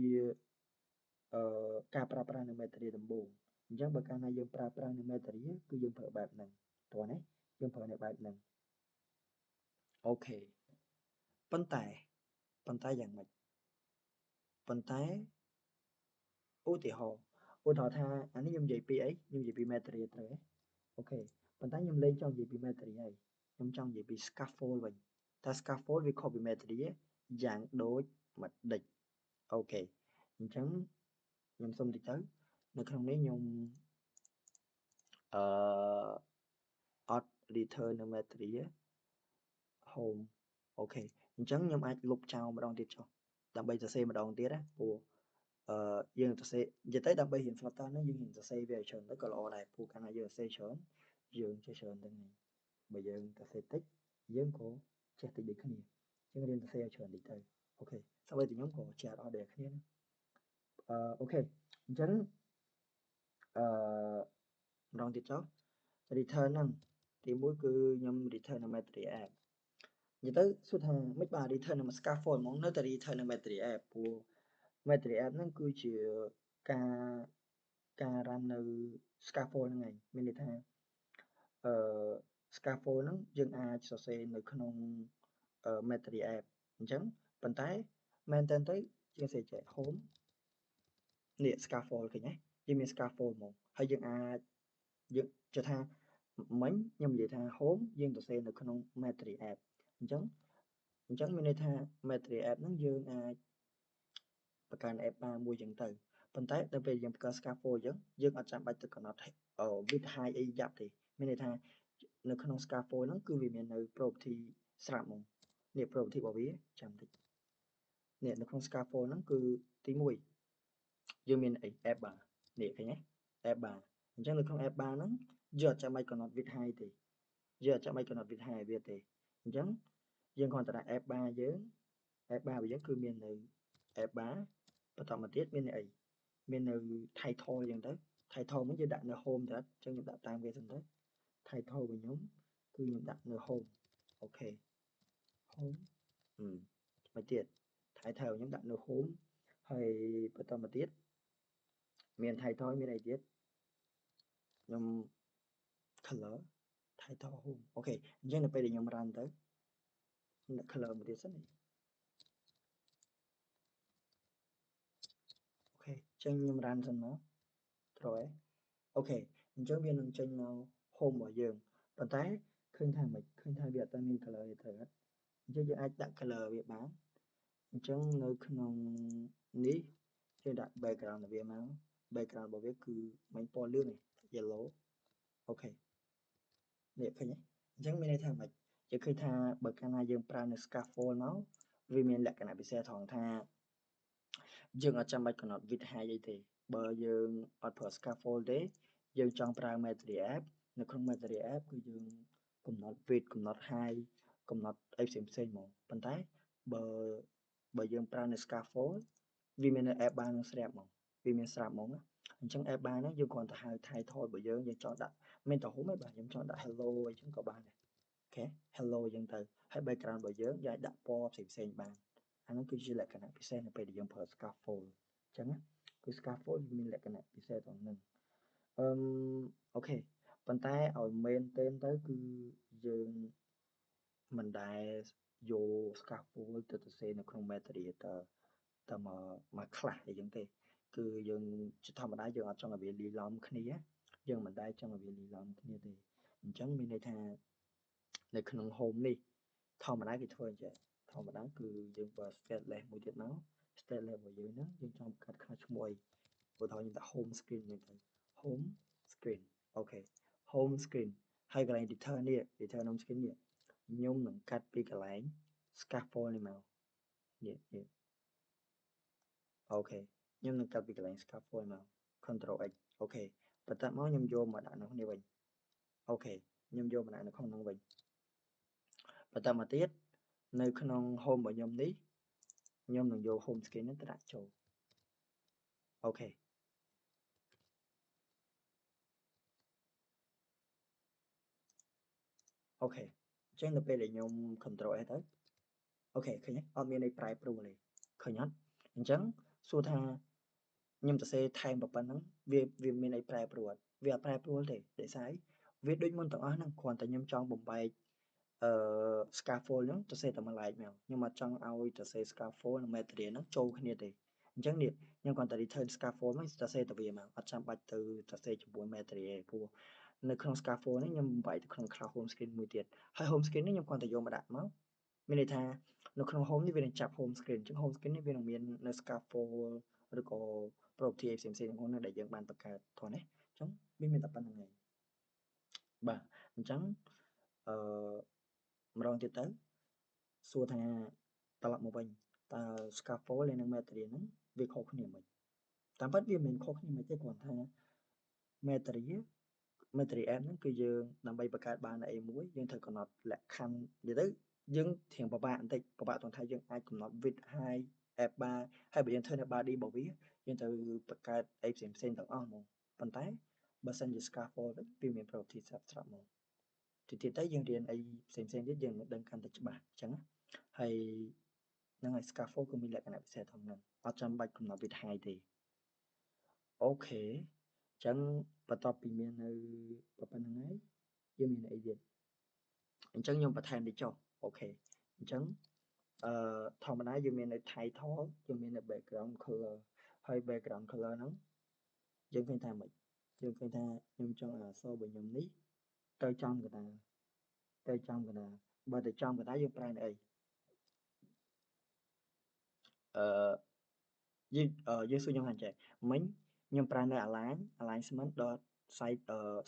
ការប្រើប្រាស់នៅ material ដំបូងអញ្ចឹងបើកាលណាយើងប្រើប្រាស់នៅ material គឺយើងប្រើបែបហ្នឹងតោះណាយើងប្រើនៅបែបហ្នឹងអូខេប៉ុន្តែយ៉ាងម៉េចប៉ុន្តែឧទាហរណ៍ថាអានេះខ្ញុំនិយាយពីអីខ្ញុំនិយាយពី material ត្រូវទេអូខេប៉ុន្តែខ្ញុំលែងចង់និយាយពី material ហើយខ្ញុំចង់និយាយពី scaffold វិញតែ scaffold វាខុសពី material យ៉ាងដូចមួយដេចអូខេអញ្ចឹងខ្ញុំសុំតិចទៅនៅក្នុងនេះខ្ញុំអត់ return នៅ material home អូខេអញ្ចឹងខ្ញុំអាចលុបចោលម្ដងទៀតចុះដើម្បីសរសេរម្ដងទៀតណាព្រោះយើងសរសេរនិយាយទៅដើម្បីរៀន Flutter ហ្នឹងយើងរៀនសរសេរវាឲ្យច្រើនទៅក៏ល្អដែរព្រោះកាលណាយើងសរសេរច្រើនយើងចេះច្រើនទាំងនេះបើយើងសរសេរតិចយើងក៏ចេះតិចដូចគ្នាអញ្ចឹងរៀនសរសេរឲ្យច្រើនតិចទៅអូខេសូម្បីតែខ្ញុំក៏ចេះអត់អស់ដូចគ្នាណាអូខេអញ្ចឹងម្ដងទៀតចុះ return ហ្នឹងទីមួយគឺខ្ញុំ return នៅ material app និយាយទៅសួរថាមិនបាទ return នៅ scaffold ហ្មងនៅតែ return នៅ material app ព្រោះ material app ហ្នឹងគឺជាការ run នៅ scaffold ហ្នឹងឯងមានន័យថាscaffold ហ្នឹងយើងអាចសរសេរនៅក្នុង material app អញ្ចឹងប៉ុន្តែមែនតើទៅយើងសរសេរចេះ home នេះ scaffold ឃើញទេយើងមាន scaffold ហ្មងហើយយើងអាចយើងជឿថាមិញខ្ញុំនិយាយថា home យើងសរសេរនៅក្នុង material app អញ្ចឹងមានន័យថា material app ហ្នឹងយើងអាចបង្កើន app bar មួយចឹងទៅប៉ុន្តែដល់ពេលយើងបង្កើត scaffold អញ្ចឹងយើងអត់ចាំបាច់ទៅកំណត់ width height អីយ៉ាប់ទេមានន័យថានៅក្នុង scaffold ហ្នឹងគឺវាមាននៅ property ស្រាប់ហ្មងនេះ property របស់វាចាំតិចនេះនៅក្នុង scaffold ហ្នឹងគឺទី1យើងមានអី app bar នេះឃើញទេ app bar អញ្ចឹងនៅក្នុង app bar ហ្នឹងយើងអត់ចាំបាច់កំណត់ width height ទេយើងអត់ចាំបាច់កំណត់ width height វាទេអញ្ចឹងយើងគ្រាន់តែដាក់ app bar យើង app bar របស់យើងគឺមាននៅ app bar បន្តមកទៀតមាននៅអីមាននៅ title អញ្ចឹងទៅ title វិញយើងដាក់នៅ home ទៅអញ្ចឹងខ្ញុំដាក់តាមវាសិនទៅ title របស់ខ្ញុំគឺខ្ញុំដាក់នៅ home អូខេ home មកទៀត title ខ្ញុំដាក់នៅ home ហើយបន្តមកទៀតមាន title មានអីទៀតខ្ញុំ color title home អូខេអញ្ចឹងនៅពេលដែលខ្ញុំ run ទៅខ្ញុំដាក់ color មួយទៀតសិនអូខេអញ្ចឹងខ្ញុំ run សិនមកត្រូវហើយអូខេអញ្ចឹងវានឹងចេញមក home របស់យើងប៉ុន្តែឃើញថាមិនឃើញថាវាអត់មាន color ទេត្រូវអត់អញ្ចឹងយើងអាចដាក់ color វាបានអញ្ចឹងនៅក្នុងនេះយើងដាក់ background របស់វាមក background របស់វាគឺមិនពណ៌លឿងទេ yellow អូខេនេះឃើញទេអញ្ចឹងមានន័យថាមិនយើងឃើញថាបើកាលណាយើងប្រើនៅ scaffold មកវាមានលក្ខណៈពិសេសត្រង់ថាយើងអត់ចាំបាច់កំណត់ width height អីទេបើយើងអត់ប្រើ scaffold ទេយើងចង់ប្រើ material app នៅក្នុង material app គឺយើងកំណត់ width កំណត់ height កំណត់អីផ្សេងៗហ្មងប៉ុន្តែបើយើងប្រើនៅ scaffold វាមាននៅ app bar នឹងស្រាប់ហ្មងវាមានស្រាប់ហ្មងអញ្ចឹង app bar ហ្នឹងយើងគ្រាន់តែហៅ title របស់យើងចង់ដាក់មិនតែហុំទេបាទខ្ញុំចង់ដាក់ hello អីចឹងក៏បានដែរ okay hello អញ្ចឹងទៅហើយ background របស់យើងយើងអាចដាក់ពណ៌ផ្សេងៗបានអានោះគឺជាលក្ខណៈពិសេសនៅពេលដែលយើងប្រើ scaffold អញ្ចឹងណាគឺ scaffold វាមានលក្ខណៈពិសេសត្រង់ហ្នឹងអូខេប៉ុន្តែឲ្យមែនទែនទៅគឺយើងមិនដែលយក scaffold ទៅសរសេរនៅក្នុង metadata តែមកខ្លះអីចឹងទេគឺយើងជាធម្មតាយើងអត់ចង់ឲ្យវាលាយឡំគ្នាយើងមិនដែលចង់ឲ្យវាលាយឡំគ្នាទេអញ្ចឹងមានន័យថានៅក្នុង home នេះធម្មតាគេធ្វើអញ្ចឹងធម្មតាគឺយើងបើ stateless មួយទៀតមក stateless របស់យើងហ្នឹងយើងចង់កាត់ខ្លះឈ្មោះអីឧទាហរណ៍យើងដាក់ home screen ហ្នឹងទៅ home screen អូខេ home screen ហើយកន្លែង return នេះ return home screen នេះខ្ញុំនឹងកាត់ពីកន្លែង scaffold នេះមកនេះអូខេខ្ញុំនឹងកាត់ពីកន្លែង scaffold មក control x អូខេបន្ទាប់មកខ្ញុំយកមកដាក់នៅនេះវិញអូខេខ្ញុំយកមកដាក់នៅក្នុងនោះវិញបន្តមកទៀតនៅក្នុង home របស់ខ្ញុំនេះខ្ញុំនឹងយក home screen នេះទៅដាក់ចូលអូខេអូខេអញ្ចឹងដល់ពេលដែលខ្ញុំ control S ទៅអូខេឃើញទេអត់មានន័យប្រែប្រួលទេឃើញអត់អញ្ចឹងសួរថាខ្ញុំសរសេរថែមប៉ុណ្ណឹងវាមានន័យប្រែប្រួលវាអត់ប្រែប្រួលទេដោយសារវាដូចមុនទាំងអស់ហ្នឹងគ្រាន់តែខ្ញុំចង់បំបែកscaffold ហ្នឹងសរសេរតែមួយឡែកមកខ្ញុំអត់ចង់ឲ្យសរសេរ scaffold និង material ហ្នឹងចូលគ្នាទេអញ្ចឹងនេះខ្ញុំគ្រាន់តែ return scaffold មកសរសេរតែវាមកអត់ចាំបាច់ទៅសរសេរជាមួយ material ព្រោះនៅក្នុង scaffold នេះខ្ញុំបំបែកទៅក្នុង class home screen មួយទៀតហើយ home screen នេះខ្ញុំគ្រាន់តែយកមកដាក់មកមានន័យថានៅក្នុង home នេះវានឹងចាប់ home screen អញ្ចឹង home screen នេះវានឹងមាននៅ scaffold ឬក៏ property ផ្សេងៗទាំងនោះដែលយើងបានបង្កើតថនណាអញ្ចឹងវាមានតែប៉ុណ្្នឹងឯងបាទអញ្ចឹងអឺម្ដងទៀតទៅសួរថាត្រឡប់មកវិញតើ scaffold និង material ហ្នឹងវាខុសគ្នាមិនតាមពិតវាមិនខុសគ្នាមិនទេគ្រាន់ថា material app ហ្នឹងគឺយើងដើម្បីបង្កើតបានអីមួយយើងត្រូវកំណត់លក្ខខណ្ឌនិយាយទៅយើងធៀងពិបាកបន្តិចពិបាកត្រង់ថាយើងអាចកំណត់ width height app bar ហើយបើយើងធ្វើនៅ body របស់វាយើងត្រូវបង្កើតអីផ្សេងៗទាំងអស់ហ្មងប៉ុន្តែបើសិនជា scaffold វាមាន property ស្រាប់ៗហ្មងទៀតទៅយើងរៀនអីផ្សេងៗទៀតយើងនឹងដឹងកាន់តែច្បាស់អញ្ចឹងណាហើយនឹងឲ្យ scaffold ក៏មានលក្ខណៈពិសេសផងហ្នឹងអត់ចាំបាច់កំណត់ width height ទេអូខេអញ្ចឹងបន្ទាប់ពីមាននៅប៉ុណ្្នឹងហើយយើងមានអីទៀតអញ្ចឹងខ្ញុំបន្ថែមតិចចុះអូខេអញ្ចឹងធម្មតាយើងមាននៅ title យើងមាននៅ background color ហើយ background color ហ្នឹងយើងឃើញថាម៉េចយើងឃើញថាខ្ញុំចង់ឲ្យអក្សររបស់ខ្ញុំនេះទៅចំកណ្ដាលទៅចំកណ្ដាលបើទៅចំកណ្ដាលយើងប្រើនៅអីអឺយើងសួរខ្ញុំថាចេះមិញខ្ញុំប្រើនៅ alignment dot site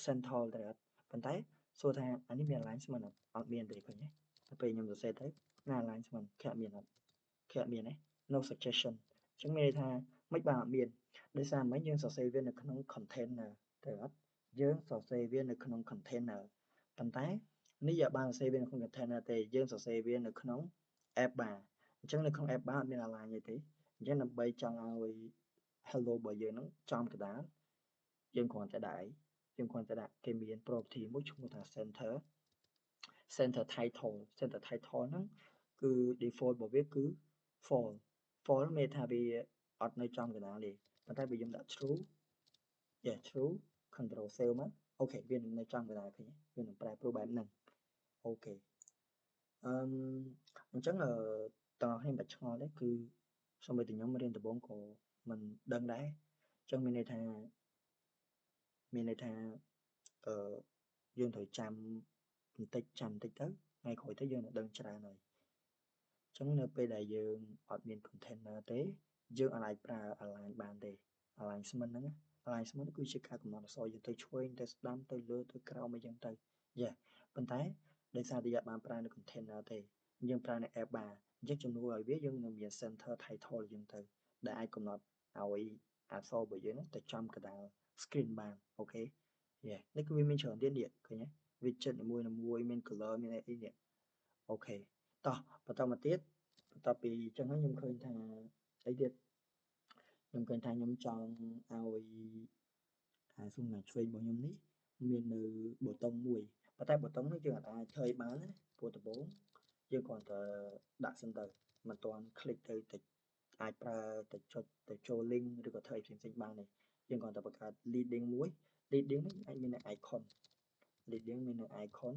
central ទៅអត់ប៉ុន្តែសួរថាអានេះមាន alignment អត់មានទេឃើញទេទៅពេលខ្ញុំសរសេរទៅណា alignment ខៈមានអត់ខៈមានទេ no suggestion អញ្ចឹងមានន័យថាមិនបានអត់មានដោយសារមិញយើងសរសេរវានៅក្នុង container ទៅអត់យើងសរសេរវានៅក្នុង container ប៉ុន្តែនេះយកបានសរសេរវានៅក្នុង container ទេយើងសរសេរវានៅក្នុង app bar អញ្ចឹងនៅក្នុង app bar អត់មាន align ទេអញ្ចឹងដើម្បីចង់ឲ្យ hello របស់យើងហ្នឹងចំកណ្ដាលយើងគ្រាន់តែដាក់យើងគ្រាន់តែដាក់គេមាន property មួយឈ្មោះថា center title ហ្នឹងគឺ default របស់វាគឺ false មានន័យថាវាអត់នៅចំកណ្ដាលទេប៉ុន្តែបើយើងដាក់ true true control save មកអូខេវានឹងនៅចំកណ្ដាលឃើញវានឹងប្រែប្រួលបែបហ្នឹងអូខេអញ្ចឹងតើអ្នកខ្ញុំបាច់ឆ្ងល់ទេគឺសូម្បីតែខ្ញុំរៀនដំបូងក៏មិនដឹងដែរអញ្ចឹងមានន័យថាយើងត្រូវចាំបន្តិចទៅថ្ងៃក្រោយទៅយើងនឹងដឹងច្រើនហើយអញ្ចឹងនៅពេលដែលយើងអត់មាន container ទេយើងអាចប្រើ align បានទេ alignment ហ្នឹង alignment គឺជាការកំណត់អក្សរយើងទៅឆ្វេងទៅស្ដាំទៅលើទៅក្រោមអីចឹងទៅប៉ុន្តែដោយសារតែយើងបានប្រើនៅ container ទេយើងប្រើនៅ app bar អញ្ចឹងជំនួសឲ្យវាយើងនឹងមាន center title អញ្ចឹងទៅដែលអាចកំណត់ឲ្យអក្សររបស់យើងទៅចំកណ្ដាល screen បានអូខេនេះគឺវាមានច្រើនទៀតនេះឃើញទេ widget នីមួយៗមាន color មានអីនេះអូខេតោះបន្តមកទៀតបន្ទាប់ពីអញ្ចឹងខ្ញុំឃើញថាអីទៀតខ្ញុំឃើញថាខ្ញុំចង់ឲ្យសំណាញ់ឆ្វេងរបស់ខ្ញុំនេះមាននៅប៊ូតុងមួយ ប៉ុន្តែប៊ូតុងនេះយើងអាចធ្វើឲ្យបានណាព្រោះដំបូងយើងគ្រាន់តែដាក់សិនទៅមិនទាន់คลิกទៅអាចប្រើទៅចុចទៅចូល link ឬក៏ធ្វើឲ្យផ្សេងៗបានទេយើងគ្រាន់តែបង្កើត leading មួយ leading នេះអាចមាន icon leading មាន icon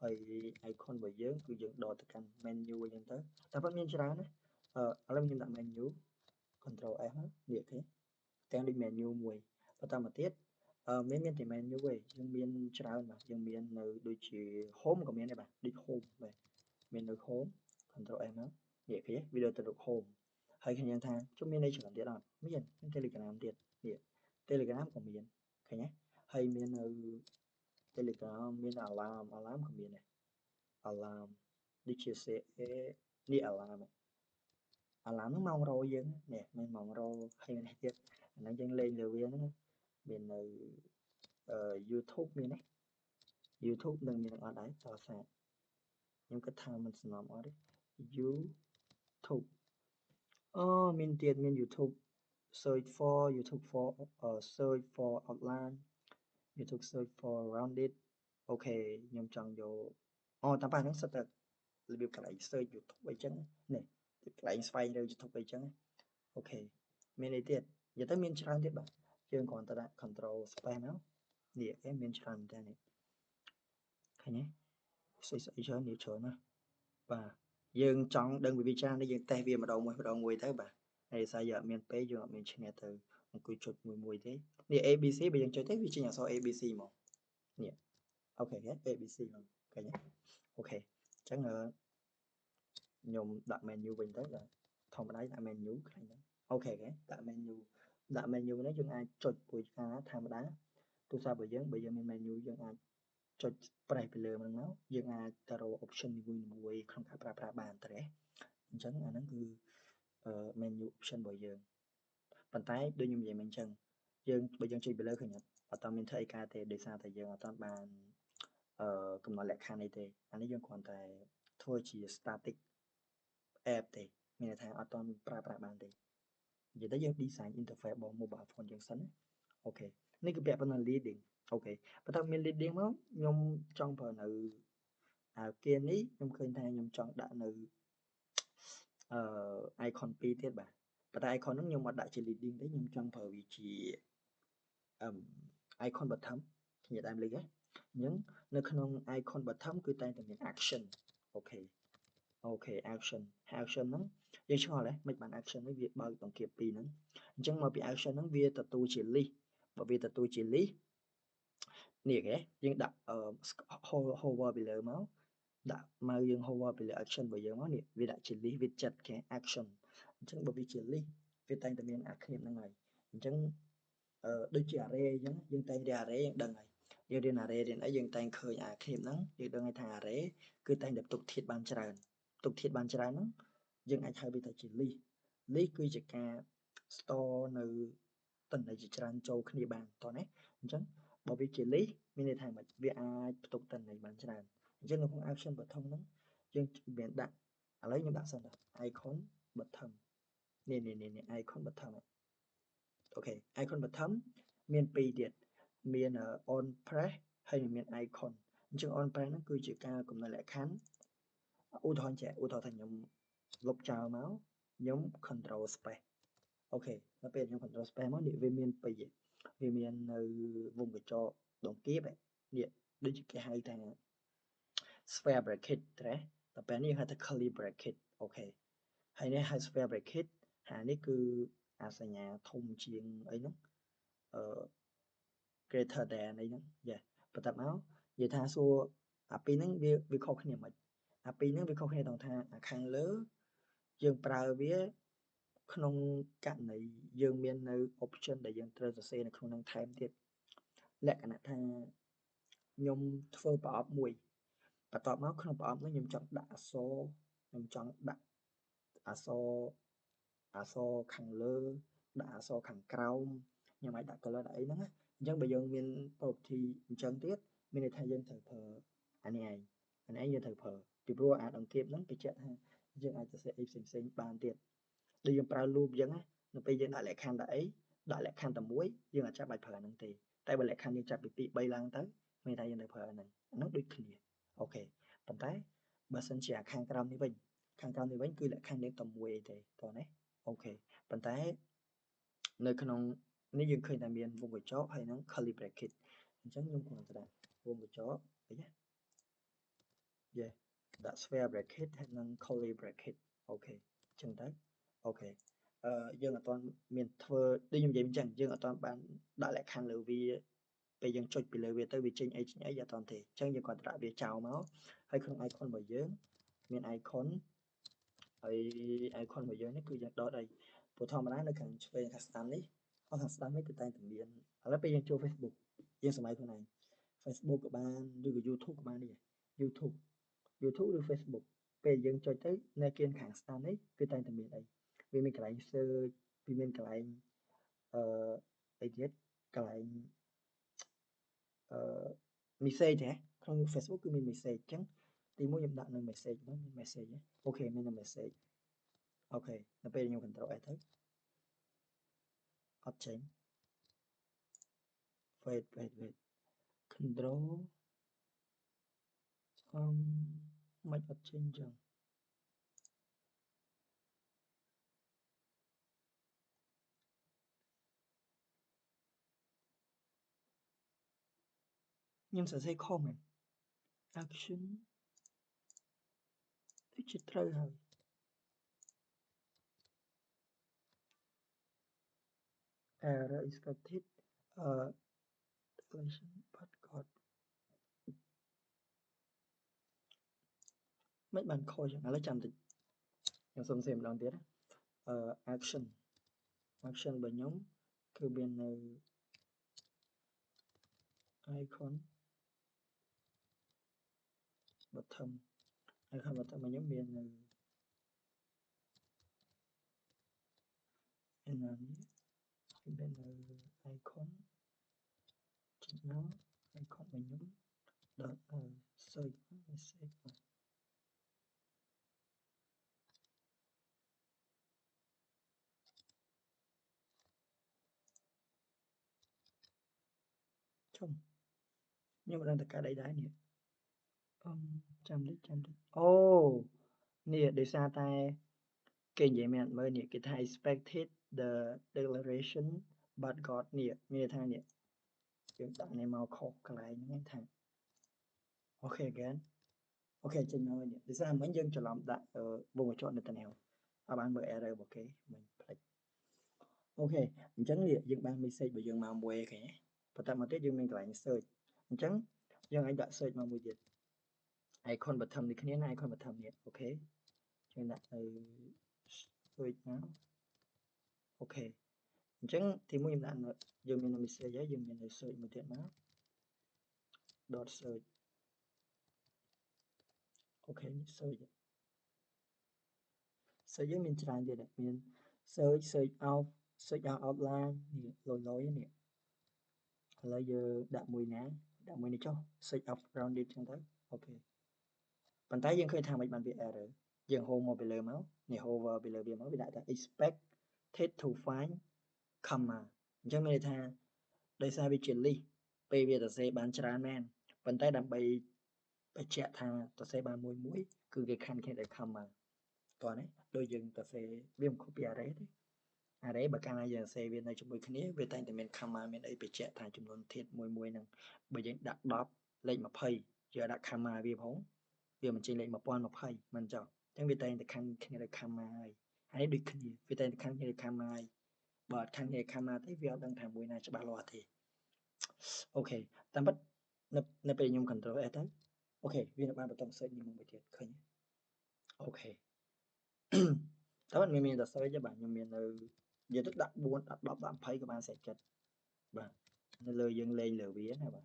ហើយ icon របស់យើងគឺយើងដកទៅកាន់ menu អញ្ចឹងទៅតែប៉ុតមានច្រើនណាឥឡូវខ្ញុំដាក់ menu control F នេះទេទាំងដូច menu មួយបន្តមកទៀតមានតែ menu ទេយើងមានច្រើនបាទយើងមាននៅដូចជា home ក៏មានដែរបាទដូច home បាទមាននៅ home control F មកនេះគេវាទៅរក home ហើយខ្ញុំថាជុំមានអីច្រើនទៀតអត់មាន Telegram ទៀតនេះ Telegram ក៏មានឃើញទេហើយមាននៅ Telegram មាន alarm ក៏មានដែរ alarm ដូចជា នេះ alarm ហ្នឹងម៉ោងរោយើងនេះមានម៉ោងរោហើយមានទៀតអាហ្នឹងយើងលេងលើវាហ្នឹងមាននៅYouTube មានទេ YouTube នឹងមានអត់ដែរតើសាខ្ញុំគិតថាមិនសំណំអត់ទេ YouTube មានទៀតមាន YouTube search for YouTube for search for outline YouTube search for rounded អូខេខ្ញុំចង់យកតាមប៉ះហ្នឹងសិតតែរបៀបកន្លែង search YouTube អីចឹងនេះកន្លែងស្វែងរក YouTube អីចឹងអូខេមានអីទៀតនិយាយទៅមានច្រើនទៀតបាទយើងគ្រាន់តែដាក់ control space មកនេះគេមានច្រើនមែនតើនេះឃើញទេស្អីច្រើននេះច្រើនណាស់បាទយើងចង់ដឹងពីវាច្រើននេះយើងតេស្តវាម្ដងមួយទៅបាទហើយសារយើងអត់មានពេកយើងអត់មានឈ្នះទៅអង្គុយចុចមួយទេនេះ ABC បើយើងចុចទៅវាចេញអក្សរ ABC មកនេះអូខេ ABC មកឃើញទេអូខេអញ្ចឹងខ្ញុំដាក់ menu វិញទៅធម្មតាដាក់ menu ខ្លាំងណាស់អូខេដាក់ menu នេះយើងអាចចុចពួយការធម្មតាទូរស័ព្ទរបស់យើងបើយើងមាន menu យើងអាចចុច press ពីលើហ្នឹងមកយើងអាចទៅរក option នីមួយៗក្នុងការប្រើប្រាស់បានតែអញ្ចឹងអាហ្នឹងគឺ menu option របស់យើងប៉ុន្តែដូចខ្ញុំនិយាយមិញអញ្ចឹងយើងបើយើងចុចពីលើឃើញអត់មានធ្វើអីកើតទេដោយសារតែយើងអត់បានកំណត់លក្ខខណ្ឌអីទេអានេះយើងគ្រាន់តែធ្វើជា static app ទេមានន័យថាអត់ទាន់ប្រើប្រាស់បានទេនិយាយទៅយើង design interface របស់ mobile phone យើងសិនណាអូខេនេះគឺពាក់ព័ន្ធនឹង leading អូខេបន្ទាប់មាន leading មកខ្ញុំចង់ប្រើនៅគេនេះខ្ញុំឃើញថាខ្ញុំចង់ដាក់នៅicon 2ទៀតបាទប៉ុន្តែ icon ហ្នឹងខ្ញុំអត់ដាក់ជា leading ទេខ្ញុំចង់ប្រើវាជា icon bottom ខ្ញុំនិយាយតាមលេខហ្នឹងអញ្ចឹងនៅក្នុង icon bottom គឺតែងតែមាន action អូខេ action ហ្នឹងយើងឆ្ងល់ទេមិនបាន action នេះវាបើកបង្គាបពីរហ្នឹងអញ្ចឹងមកពី action ហ្នឹងវាទទួលជា list បើវាទទួលជា list នេះគេយើងដាក់hover ពីលើមកដាក់មកយើង hover ពីលើ action របស់យើងមកនេះវាដាក់ជា list វាចាត់គេ action អញ្ចឹងបើវាជា list វាតែងតែមានអាគ្នាហ្នឹងហើយអញ្ចឹងដូចជា array អញ្ចឹងយើងតែងតែ array យើងដឹងហើយយើងរៀន array រៀនអីយើងតែងឃើញអាគ្នាហ្នឹងយើងដឹងថា array គឺតែងតែផ្ទុកធាតុបានច្រើនហ្នឹងយើងអាចហៅវាថាជា list គឺជាការ store នៅតន្ន័យជាច្រើនចូលគ្នាបានតោះណាអញ្ចឹងបើវាជា list មានន័យថាម៉េចវាអាចផ្ទុកតន្ន័យបានច្រើនអញ្ចឹងនៅក្នុង action bottom ហ្នឹងយើងមានដាក់ឥឡូវខ្ញុំដាក់សិន icon bottom នេះ icon bottom អូខេ icon bottom មាន2ទៀតមាន on press ហើយមាន icon អញ្ចឹង on press ហ្នឹងគឺជាការកំណត់លក្ខខណ្ឌឧទាហរណ៍ថាខ្ញុំលុបចោលមកខ្ញុំ control space អូខេដល់ពេលខ្ញុំ control space មកនេះវាមាន2វាមាននៅវងកញ្ចក់ដងគៀបនេះដូចជាគេហៅថា square bracket ទេដល់ពេលនេះហៅថា curly bracket អូខេហើយនេះហៅ square bracket ហើយនេះគឺអាសញ្ញាធំជាងអីហ្នឹងgreater than អីហ្នឹងបន្ទាប់មកនិយាយថាសួរអាពីរហ្នឹងវាខុសគ្នាមិនអាពីរហ្នឹងវាខុសគ្នាត្រង់ថាអាខាងលើយើងប្រើវាក្នុងករណីយើងមាននៅ option ដែលយើងត្រូវសរសេរនៅក្នុងហ្នឹងថែមទៀតលក្ខណៈថាខ្ញុំធ្វើប្រអប់មួយបន្ទាប់មកក្នុងប្រអប់នោះខ្ញុំចង់ដាក់អក្សរខ្ញុំចង់ដាក់អក្សរខាងលើដាក់អក្សរខាងក្រោមខ្ញុំអាចដាក់ color ដាក់អីហ្នឹងណាអញ្ចឹងបើយើងមាន property អញ្ចឹងទៀតមានន័យថាយើងត្រូវប្រើអានេះឯងយើងត្រូវប្រើពីព្រោះអាដង្កៀបហ្នឹងបញ្ជាក់ថាយើងអាចសរសេរអីផ្សេងៗបានទៀតដូចយើងប្រើ loop អញ្ចឹងណានៅពេលយើងដាក់លក្ខខណ្ឌដាក់អីដាក់លក្ខខណ្ឌតែមួយយើងអាចចាប់បាច់ប្រើហ្នឹងទេតែបើលក្ខខណ្ឌយើងចាប់ពី2 3ឡើងទៅ មានតែយើងនៅប្រើហ្នឹងដូចគ្នាអូខេប៉ុន្តែបើសិនជាខាងក្រោមនេះវិញគឺលក្ខខណ្ឌលេខតែមួយអីទេតោះណាអូខេប៉ុន្តែនៅក្នុងនេះយើងឃើញតែមានវងកញ្ចក់ហើយនឹង curly bracket អញ្ចឹងខ្ញុំគ្រាន់តែដាក់វងកញ្ចក់អីណាដាក់ square bracket ហើយនឹង curly bracket អូខេអញ្ចឹងទៅអូខេយើងអត់ទាន់មានធ្វើដូចខ្ញុំនិយាយអញ្ចឹងយើងអត់ទាន់បានដាក់លក្ខខណ្ឌលើវាពេលយើងចុចពីលើវាទៅវាចេញអីអត់ទាន់ទេអញ្ចឹងយើងគាត់ដាក់វាចោលមកហើយក្នុង icon របស់យើងមាន icon ហើយ icon របស់យើងនេះគឺយើងដកអីព្រោះធម្មតានៅខាងឆ្វេងខាងស្ដាំនេះខាងស្ដាំនេះគឺតែងតែមានឥឡូវពេលយើងចូល Facebook យើងសម័យខ្លួនឯង Facebook ក៏បានឬក៏ YouTube ក៏បាននេះ YouTube ឬ Facebook ពេលយើងចុចទៅនៅគៀនខាងស្ដាំនេះគឺតែងតែមានអីវាមានកន្លែង search វាមានកន្លែងអីទៀតកន្លែងmessage ហ៎ក្នុង Facebook គឺមាន message អញ្ចឹងទីមួយខ្ញុំដាក់នៅ message ហ្នឹងមាន message ហ៎អូខេមាននៅ message អូខេដល់ពេលខ្ញុំ control S ទៅអត់ចេញ wait control មិនអត់ចេញចឹងខ្ញុំសរសេរខុសមែន action ដូចជាត្រូវហើយ error expected declaration but got មិនបានខុសចឹងឥឡូវចាំតិចខ្ញុំសុំសៀមម្ដងទៀតaction របស់ខ្ញុំគឺមាននៅ icon bottom របស់ខ្ញុំមាននៅនេះមាននៅ icon ចេញមក icon របស់ខ្ញុំដល់ search message ជុំខ្ញុំមិនដឹងតើកើតអីដែរនេះចាំតិចអូនេះដោយសារតែគេនិយាយមែនមើលនេះគេថា expected the declaration but got នេះមានន័យថានេះយើងដាក់នេះមកខុសកន្លែងហ្នឹងថាអូខេ again អូខេចេញមកនេះដោយសារមិញយើងច្រឡំដាក់វងកញ្ចក់នៅតានេះអត់បានមើល error របស់គេមិញផ្លេចអូខេអញ្ចឹងនេះយើងបាន message របស់យើងមកមួយឃើញទេបន្តមកទៀតយើងមានកន្លែង search អញ្ចឹងយើងអាចដាក់ search មកមួយទៀត icon bottom នេះគ្នាណា icon bottom នេះអូខេយើងដាក់ទៅ search មកអូខេអញ្ចឹងទីមួយខ្ញុំដាក់យើងមាន message ហើយយើងមាន search មួយទៀតមក dot search អូខេ search យើងមានច្រើនទៀតមាន search out outline នេះលយនេះឥឡូវយើងដាក់មួយនេះចុះ search out rounded ចឹងទៅអូខេប៉ុន្តែយើងឃើញថាមិនបានវា error យើង home មកពីលើមកនេះ hover ពីលើវាមកវាដាក់ថា expected to find comma អញ្ចឹងមានន័យថាដោយសារវាជា list ពេលវាសរសេរបានច្រើនមែនប៉ុន្តែដើម្បីបញ្ជាក់ថាសរសេរបានមួយគឺគេខណ្ឌគ្នាដោយ comma តោះណាដូចយើងសរសេរវាមិនខុសពី array ទេ array បើកាលណាយើងសរសេរវានៅជាមួយគ្នាវាតែងតែមាន comma មានអីបញ្ជាក់ថាចំនួនធាតុមួយហ្នឹងបើយើងដាក់10លេខ20យើងដាក់ comma វាផងវាមិនចេញលេខ1020មិនចុះអញ្ចឹងវាតែងតែខណ្ឌគ្នាដោយ comma ហើយនេះដូចគ្នាវាតែងតែខណ្ឌគ្នាដោយ comma ហើយបើអត់ខណ្ឌគ្នាដោយ comma ទេវាអត់ដឹងថាមួយណាច្បាស់លាស់ទេអូខេតាមពិតនៅពេលខ្ញុំ control S ទៅអូខេវានៅបានបន្ត search នេះមួយទៀតឃើញអូខេតែមិនមានតែ search ទេបាទខ្ញុំមាននៅនិយាយទៅដាក់4ដាក់10ដាក់20ក៏បានស្រេចចិត្តបាទនៅលើយើងលេងលើវាណាបាទ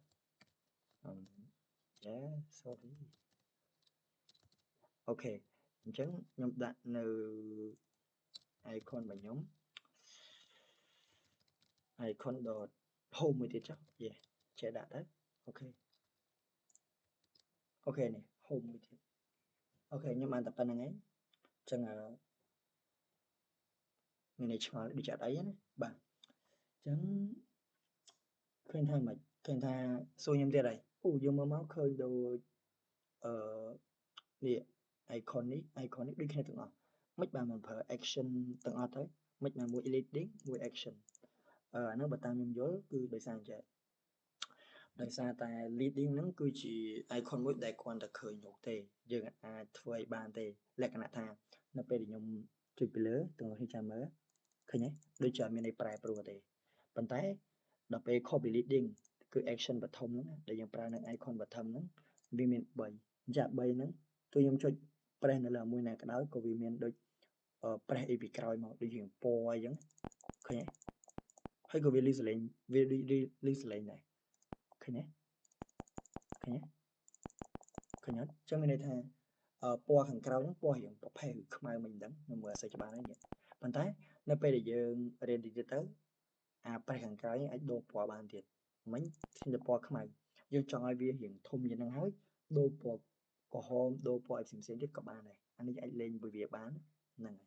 sorry អូខេអញ្ចឹងខ្ញុំដាក់នៅ icon របស់ខ្ញុំ icon dot home មួយទៀតចុះចេះដាក់ទៅអូខេនេះ home មួយទៀតអូខេខ្ញុំបានតែប៉ុណ្្នឹងឯងអញ្ចឹងមានន័យឆ្ងល់ដូចអត់អីណាបាទអញ្ចឹងឃើញថាមិនឃើញថាសួរខ្ញុំទៀតហើយ dương máu khơi đồ nè iconic đi khai từng mấy bạn mình phải action từng tới mấy bạn mua editing mua action nó bật tam dối cứ đời sang chạy đời xa tại leading nó cứ chỉ icon mỗi đại quan đã khởi nhục tề dương thuê bàn tề lẹ cái tha nó về để nhung chụp lứa từng khi cha mới khởi nhé đôi chờ mình này prai pro tề bàn tay đọc về copy leading cứ action bật thông nó để dùng prai nó icon bật thầm nó vì mình bởi dạ bay nó tôi nhung cho prai nó là mùi này cái đó của vì mình đôi prai bị còi mà đi dùng po giống khởi nhé hay có list lên này khởi nhé khởi nhé cho mình này thà po hàng cao nó po hiện po phải không ai mình đánh nhưng mà sẽ cho bạn ấy nhỉ bàn tay nó bây giờ ready đi tới phải hàng cao ấy đồ po bàn thiệt mấy xin được po không ai nhưng cho ai vi hiện thông như năng hỏi đồ po có hôm đồ po xem tiếp các bạn này anh ấy lên bởi vì bán này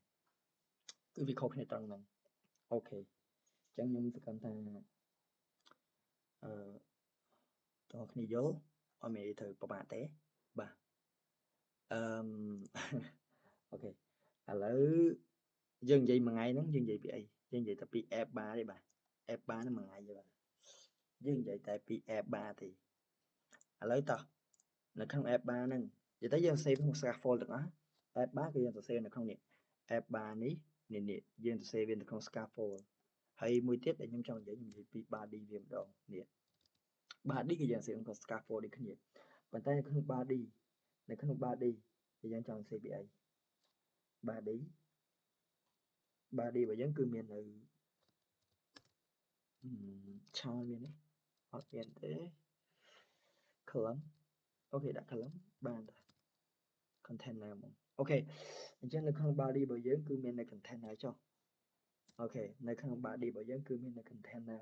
cứ việc khâu này tăng này ok chẳng nhung thì cảm ta cho khi nhớ ở mẹ thử các bạn té bà ok lỡ dân vậy mà ngày nó dân vậy bị dân vậy tập bị F3 đi bà F3 nó mà ngày vậy bà dân vậy tại bị F3 thì lấy tao nó không F3 nè vậy tới dân xem không scaffold được á F3 cái dân xem nó không nè F3 ní nè dân xem viên không scaffold hay mùi tiết để nhóm trong vậy những bị 3 đi viêm đòn nè 3 đi cái dân xem không scaffold đi cái nè bàn tay không 3 đi này không 3 đi thì dân trong CPA 3 đi 3 đi và dân cư miền ở cho miền ấy hoặc miền thế column ok đã column bàn container ok cho nên không 3 đi bởi dân cư miền này container cho ok nơi không 3 đi bởi dân cư miền này container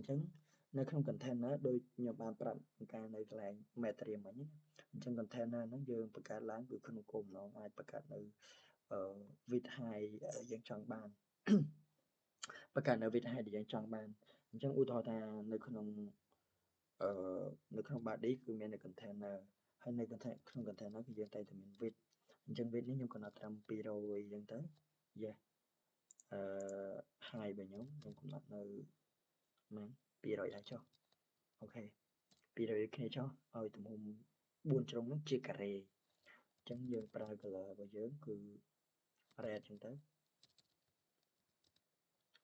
chẳng nơi không container đôi nhiều bàn pram cái này là material mà nhé trong container nó dươngประกาศ ล้าง คือ không cùng nó ai ประกาศ នៅ វិធី យើងចង់បាន ប្រកាសនៅវិធីដែលយើងចង់បានអញ្ចឹងឧទាហរណ៍ថានៅក្នុងbody គឺមាននៅ container ហើយនៅ ក្នុង container គឺយើងតែតែមាន width អញ្ចឹង width នេះខ្ញុំកំណត់ត្រឹម200អញ្ចឹងទៅ yes height របស់ខ្ញុំកំណត់នៅម៉ាន200ដែរចុះអូខេ200គ្នាចុះឲ្យទំហំ4ជ្រុងហ្នឹងជាការ៉េអញ្ចឹងយើងប្រើ color របស់យើងគឺ red អញ្ចឹងទៅ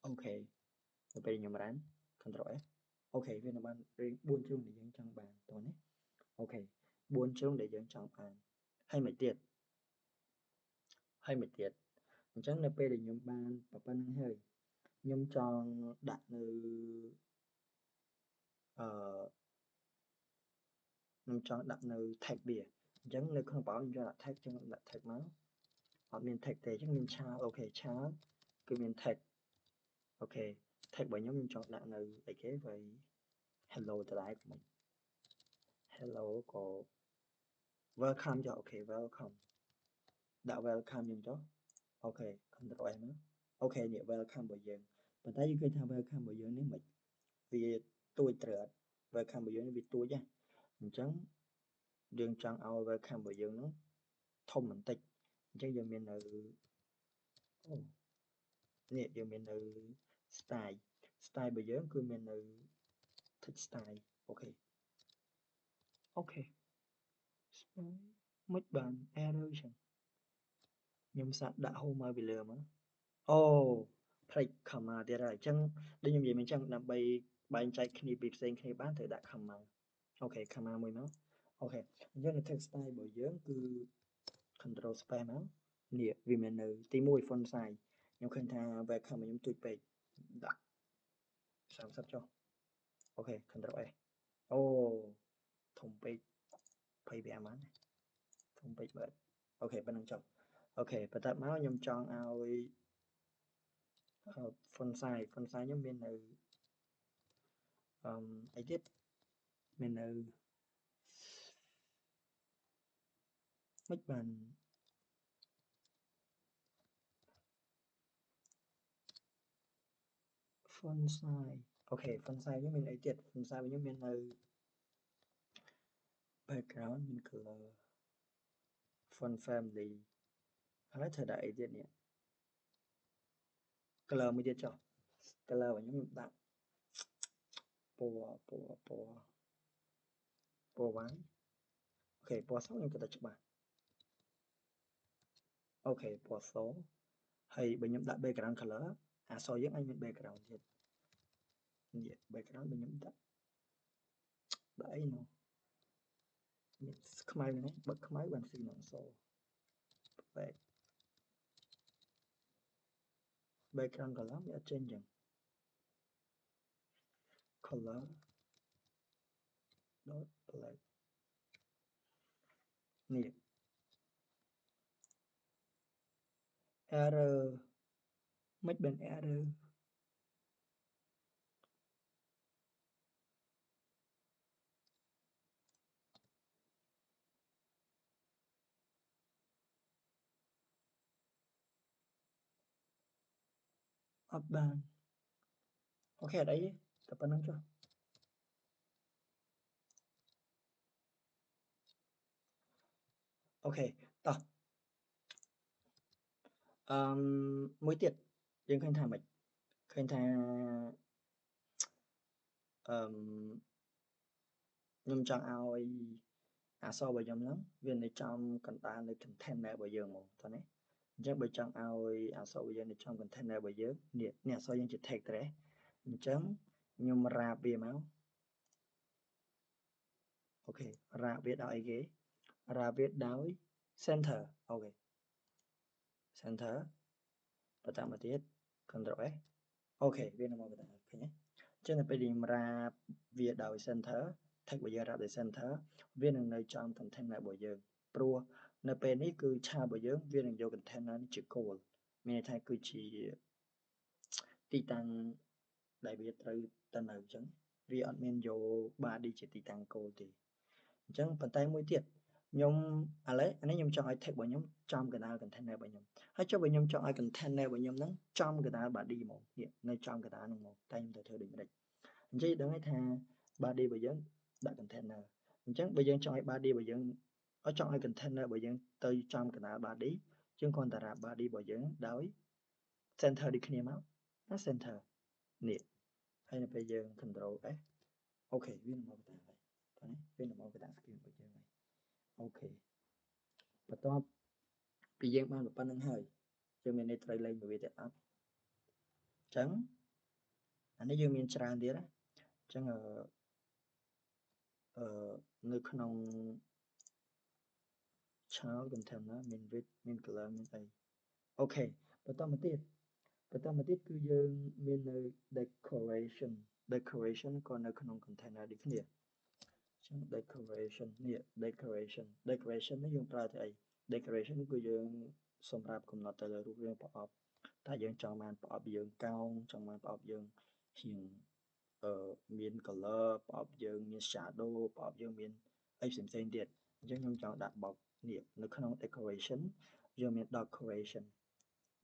អូខេទៅពេលខ្ញុំ run control F អូខេវានៅបាន4ជ្រុងដែលយើងចង់បានតោះណាអូខេ4ជ្រុងដែលយើងចង់បានហើយមួយទៀតអញ្ចឹងនៅពេលដែលខ្ញុំបានប៉ុណ្្នឹងហើយខ្ញុំចង់ដាក់នៅខ្ញុំចង់ដាក់នៅ tag វាអញ្ចឹងនៅក្នុងប្រអប់ខ្ញុំចង់ដាក់ tag ចឹងដាក់ tag មកអត់មាន tag ទេអញ្ចឹងមានឆាលអូខេឆាលគឺមាន tag អូខេ tag របស់ខ្ញុំចង់ដាក់នៅអីគេវា hello តដែរខ្ញុំ hello ក៏ welcome ចុះអូខេ welcome ដាក់ welcome យើងចុះអូខេ control S មកអូខេនេះ welcome របស់យើងប៉ុន្តែយើងឃើញថា welcome របស់យើងនេះមិនវាទួចត្រូវអត់ welcome របស់យើងនេះវាទួចណាអញ្ចឹងយើងចង់ឲ្យ welcome របស់យើងនោះធំបន្តិចអញ្ចឹងយើងមាននៅនេះយើងមាននៅ style របស់យើងគឺមាននៅ text style អូខេមិនបាន error ចឹងខ្ញុំសាកដាក់ home មកពីលើមកអូផ្លេច comma ទៀតហើយអញ្ចឹងដូចខ្ញុំនិយាយមិញអញ្ចឹងដើម្បីបែងចែកគ្នាពីផ្សេងគ្នាបានត្រូវដាក់ comma អូខេ comma មួយមកអូខេអញ្ចឹងនៅ text style របស់យើងគឺ control space មកនេះវាមាននៅទី1 font size ខ្ញុំឃើញថា welcome ខ្ញុំទួចពេកដាក់30ចុះអូខេ control S អូធំពេក25បានធំពេកបើអូខេប៉ុណ្្នឹងចុះអូខេបន្ទាប់មកខ្ញុំចង់ឲ្យ font size ខ្ញុំមាននៅអីទៀតមាននៅមិនបាន font size អូខេ font size ខ្ញុំមានអីទៀត font size ខ្ញុំមាននៅ background មាន color font family ហើយធ្វើដាក់អីទៀតនេះ color មួយទៀតចុះ color របស់ខ្ញុំដាក់ពណ៌វាយអូខេពណ៌សខ្ញុំគិតថាច្បាស់អូខេពណ៌សហើយបើខ្ញុំដាក់ background color អាសយើងអាចមាន background ទៀតនេះ background បើខ្ញុំដាក់អីនោះមានខ្មៅហ្នឹងបិទខ្មៅបានស៊ីនឹងស background color វាអត់ចេញចឹង color dot black នេះ error មិនបាន error អត់បានអូខេអត់អីទេតែប៉ុណ្្នឹងចុះអូខេតោះមួយទៀតយើងឃើញថាម៉េចឃើញថាខ្ញុំចង់ឲ្យអក្សររបស់ខ្ញុំហ្នឹងវានៅចំកណ្ដាលនៅ container របស់យើងហ្មងតោះណាអញ្ចឹងបើចង់ឲ្យអក្សររបស់យើងនៅចំ container របស់យើងនេះអក្សរយើងជា text ទេអញ្ចឹងខ្ញុំរ៉ាបវាមកអូខេរ៉ាបវាដោយអីគេរ៉ាបវាដោយ center អូខេ center បន្តមកទៀត control S អូខេវានឹងមកបន្តឃើញទេអញ្ចឹងទៅពេលខ្ញុំរ៉ាបវាដោយ center text របស់យើងរ៉ាបដោយ center វានឹងនៅចំ container របស់យើងព្រោះនៅពេលនេះគឺឆាបរបស់យើងវានឹងយក container នេះជាគោលមានន័យថាគឺជាទីតាំងដែលវាត្រូវទៅនៅអញ្ចឹងវាអត់មានយក body ជាទីតាំងគោលទេអញ្ចឹងប៉ុន្តែមួយទៀតខ្ញុំឥឡូវអានេះខ្ញុំចង់ឲ្យ text របស់ខ្ញុំចំកណ្ដាល container របស់ខ្ញុំហើយចុះបើខ្ញុំចង់ឲ្យ container របស់ខ្ញុំហ្នឹងចំកណ្ដាល body ហ្មងនេះនៅចំកណ្ដាលហ្នឹងហ្មងតែខ្ញុំទៅធ្វើដូចម្ដេចអញ្ចឹងដឹងហើយថា body របស់យើងដាក់ container អញ្ចឹងបើយើងចង់ឲ្យ body របស់យើងឲ្យចង់ឲ្យ container របស់យើងទៅចំកណ្ដាល body យើងគ្រាន់តែរ៉ា body របស់យើងដោយ center ដូចគ្នាមកណា center នេះហើយនៅពេលយើង control S អូខេវានឹងមកតាមហើយតោះនេះវានឹងមកតាម screen របស់យើងហើយអូខេបន្ទាប់ពីយើងបានប៉ុណ្្នឹងហើយយើងមានន័យត្រូវលេងមួយវាទៀតអត់អញ្ចឹងអានេះយើងមានច្រើនទៀតណាអញ្ចឹងនៅក្នុង child container មាន width មាន color មានអីអូខេបន្តមកទៀតគឺយើងមាននៅ decoration ក៏នៅក្នុង container ដូចគ្នាអញ្ចឹង decoration នេះ decoration នេះយើងប្រើទៅអី decoration គឺយើងសម្រាប់កំណត់ទៅលើរូបរាងប្រអប់តែយើងចង់បានប្រអប់យើងកោងចង់បានប្រអប់យើងជាងមាន color ប្រអប់យើងមាន shadow ប្រអប់យើងមានអីផ្សេងៗទៀតអញ្ចឹងខ្ញុំចង់ដាក់ box នេះនៅក្នុង decoration យើងមាន decoration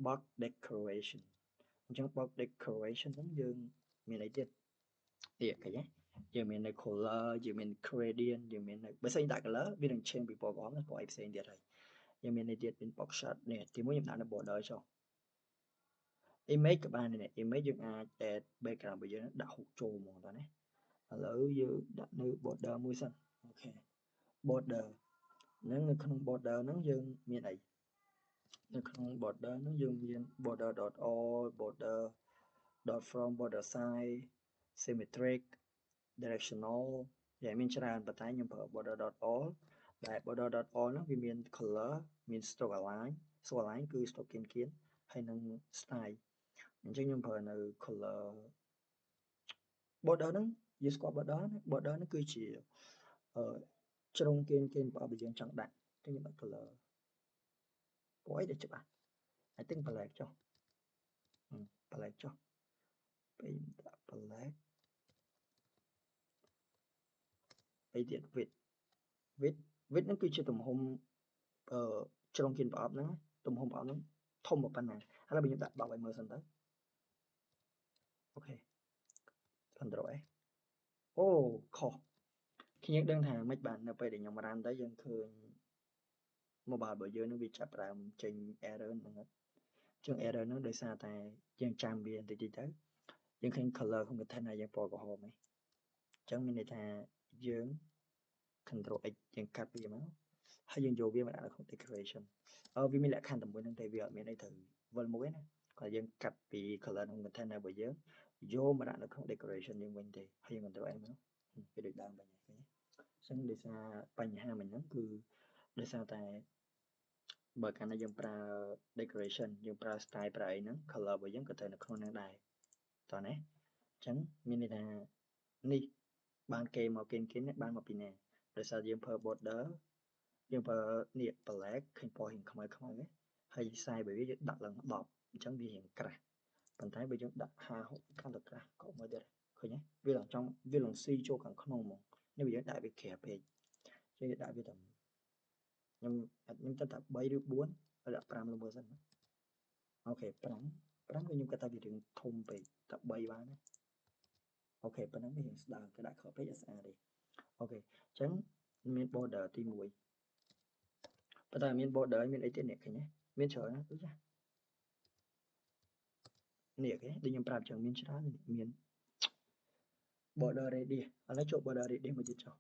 box decoration អញ្ចឹង box decoration ហ្នឹងយើងមានអីទៀតនេះឃើញទេយើងមាននៅ color យើងមាន gradient យើងមាននៅបើសិនដាក់ color វានឹង change ពីពណ៌ក្រហមទៅពណ៌អីផ្សេងទៀតហើយយើងមាននេះទៀតមាន box shot នេះទីមួយខ្ញុំដាក់នៅ border ចុះ image ក៏បានដែរ image យើងអាច add background របស់យើងដាក់ហូបចូលហ្មងតើណាឥឡូវយើងដាក់នៅ border មួយសិនអូខេ border ហ្នឹងនៅក្នុង border ហ្នឹងយើងមានអីនៅក្នុង border ហ្នឹងយើងមាន border.all border .from border size symmetric directional យ៉ាងមានច្រើនប៉ុន្តែខ្ញុំប្រើ border.all ដែល border.all ហ្នឹងវាមាន color មាន stroke align គឺ stroke គៀនហើយនឹង style អញ្ចឹងខ្ញុំប្រើនៅ color border ហ្នឹងយើងស្គាល់ border ណា border ហ្នឹងគឺជាជ្រុងគៀនប្រអប់ដែលយើងចង់ដាក់អញ្ចឹងខ្ញុំដាក់ color ពណ៌អីដែលច្បាស់ I think black ចុះ black ចុះពេលដាក់ black អីទៀត width ហ្នឹងគឺជាទំហំជ្រុងគៀនប្រអប់ហ្នឹងទំហំប្រអប់ហ្នឹងធំប៉ុណ្ណាឥឡូវខ្ញុំដាក់10ឲ្យមើលសិនទៅអូខេ control S អូខុស khi nhắc đơn thà mấy bạn nó phải để nhóm ran tới dân thường mobile bởi dưới nó bị chập làm trình error nữa chương error nó đời xa tại dân trang biên thì đi tới dân khi color không có thể nào dân bỏ của hồ mấy chẳng mình để thà dương control x dân cắt bây giờ máu hay dân vô viên mà đã là không decoration vì mình lại khăn tầm năng tay việc mình đây thử vân mũi này còn dân cắt vì color không có thể nào bởi dưới vô mà đã là không decoration nhưng mình thì hay dân control em máu cái được đam bài này xong để xa bài hai mình nó cứ để sao tại bởi cả nó dân pra decoration dân pra style pra ấy nó color bởi dân có thể là không năng đài tỏ nè chẳng mình là ni ban kê màu kiến kiến ban màu pin nè rồi sao dân per border dân per nhiệt black hình po hình không ấy hay sai bởi vì đặt lần đọc chẳng vì hiện cả phần thái bây giờ đặt hà hộ khăn được ra cậu mới được khởi nhé vì là trong vì lần si cho càng không mong nếu bây giờ đại bị kẹp về chứ đại bị tầm nhưng ta tập bay được bốn ở đặt pram luôn bữa dân ok pram pram cái nhưng cái ta bị đừng thông về tập bay bán ok pram bị hiện đào cái đại khởi page sa đi ok chẳng miền border tìm mũi bây giờ miền border miền ấy tên này nhé miền trời nó cứ ra nè cái đi nhầm pram chẳng miền trái miền border radius ở lấy chỗ border radius mà cho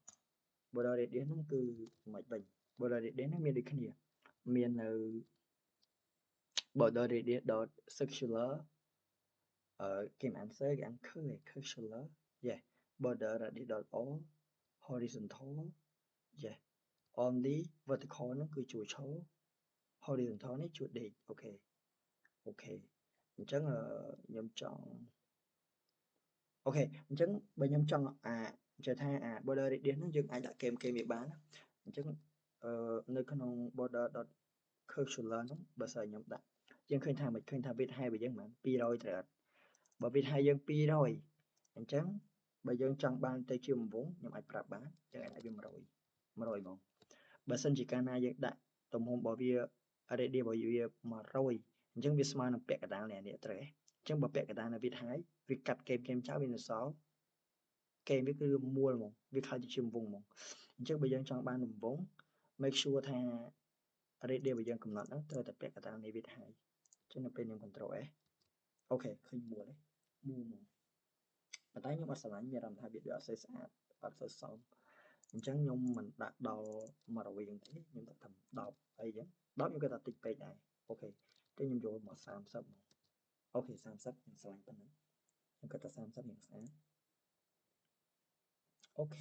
border radius nó cứ mạch bệnh border radius nó miền đi cái gì miền ở border radius dot circular cái answer cái ăn khơi circular yeah border radius dot all horizontal yeah only vertical nó cứ chuỗi số horizontal nó chuỗi đề ok ok chắc là nhóm chọn ok chắc bên nhóm chọn trở thay border radius nó dừng ai đã kèm kèm bị bán chắc nơi con border dot circular nó bây giờ nhóm đặt dân khơi thang biết hai bây giờ mà pi rồi rồi bởi vì hai dân pi rồi chắc bây giờ chọn ban tới chiều vốn nhóm ai prap bán chẳng ai bị mà rồi không bà sân chỉ cần ai dân đặt tầm hôm bảo vì ở đây đi bảo vì mà rồi chẳng biết mà nó bẹt cái đàn này nè trời chẳng bảo bẹt cái đàn là biết hai việc cắt kem cháo bên sáu kem biết cái mua mà việc hai chỉ chiều vùng mà chắc bây giờ chọn ban đồng vốn make sure tha ở đây bây giờ cầm nợ đó tôi tập bẹt cái đàn này biết hai cho nên bên em control ok khi mua đấy mua mà mà tái nhóm ở mình làm thay việc được sẽ sạch ở sẽ xong chẳng nhung mình đặt đầu mà đầu quyền thế nhưng ta thầm đọc ấy chứ đó những cái ta tích về này ok cái nhung vô mà sam sắp ok sam sắp những slide bên đó những cái ta sam sắp những sáng ok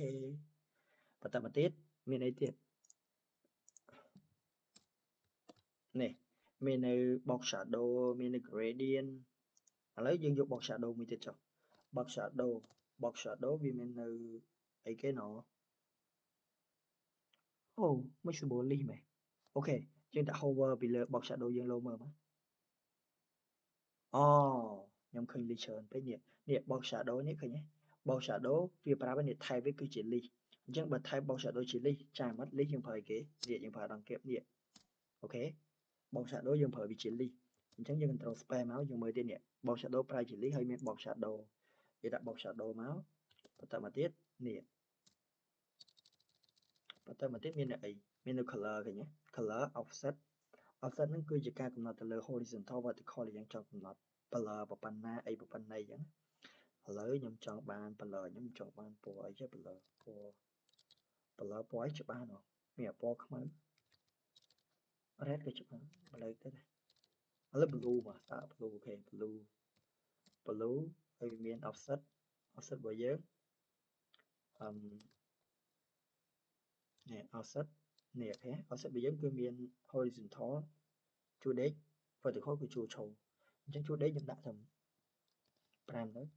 và tập tiết mình ấy tiết nè mình box shadow mình gradient lấy dương dụng box shadow mình tiết cho box shadow vì mình ấy cái nó mới sự bố ly mày ok chúng ta hover bị lỡ box shadow dương lâu mờ mà nhóm khinh ly sơn với nhiệt box shadow nhé khinh nhé box shadow vì bà bên nhiệt thay với cứ chỉ ly nhưng bật thay box shadow chỉ ly trả mất ly dương phải kế nhiệt dương phải đăng kép nhiệt ok box shadow dương phải bị chỉ ly chẳng dương control spam máu dương mới tên nhiệt box shadow price chỉ ly hơi miết box shadow để đặt box shadow máu và tạo mà tiết nhiệt và tạo mà tiết miền này miền color khinh nhé color offset offset nó cứ chỉ ca cũng là từ horizontal vertical yang trong cũng là blur và pan na ấy và pan này chẳng lấy nhóm chọn bàn blur nhóm chọn bàn po ấy chứ blur po ấy chụp bàn rồi mẹ po không ấy red cái chụp bàn blur thế này lấy blue mà blue ok blue hay miền offset bao giờ nè offset nè thế offset bây giờ cứ miền horizontal chu đế vertical của chu trầu chẳng chu đế chúng ta thầm pram đấy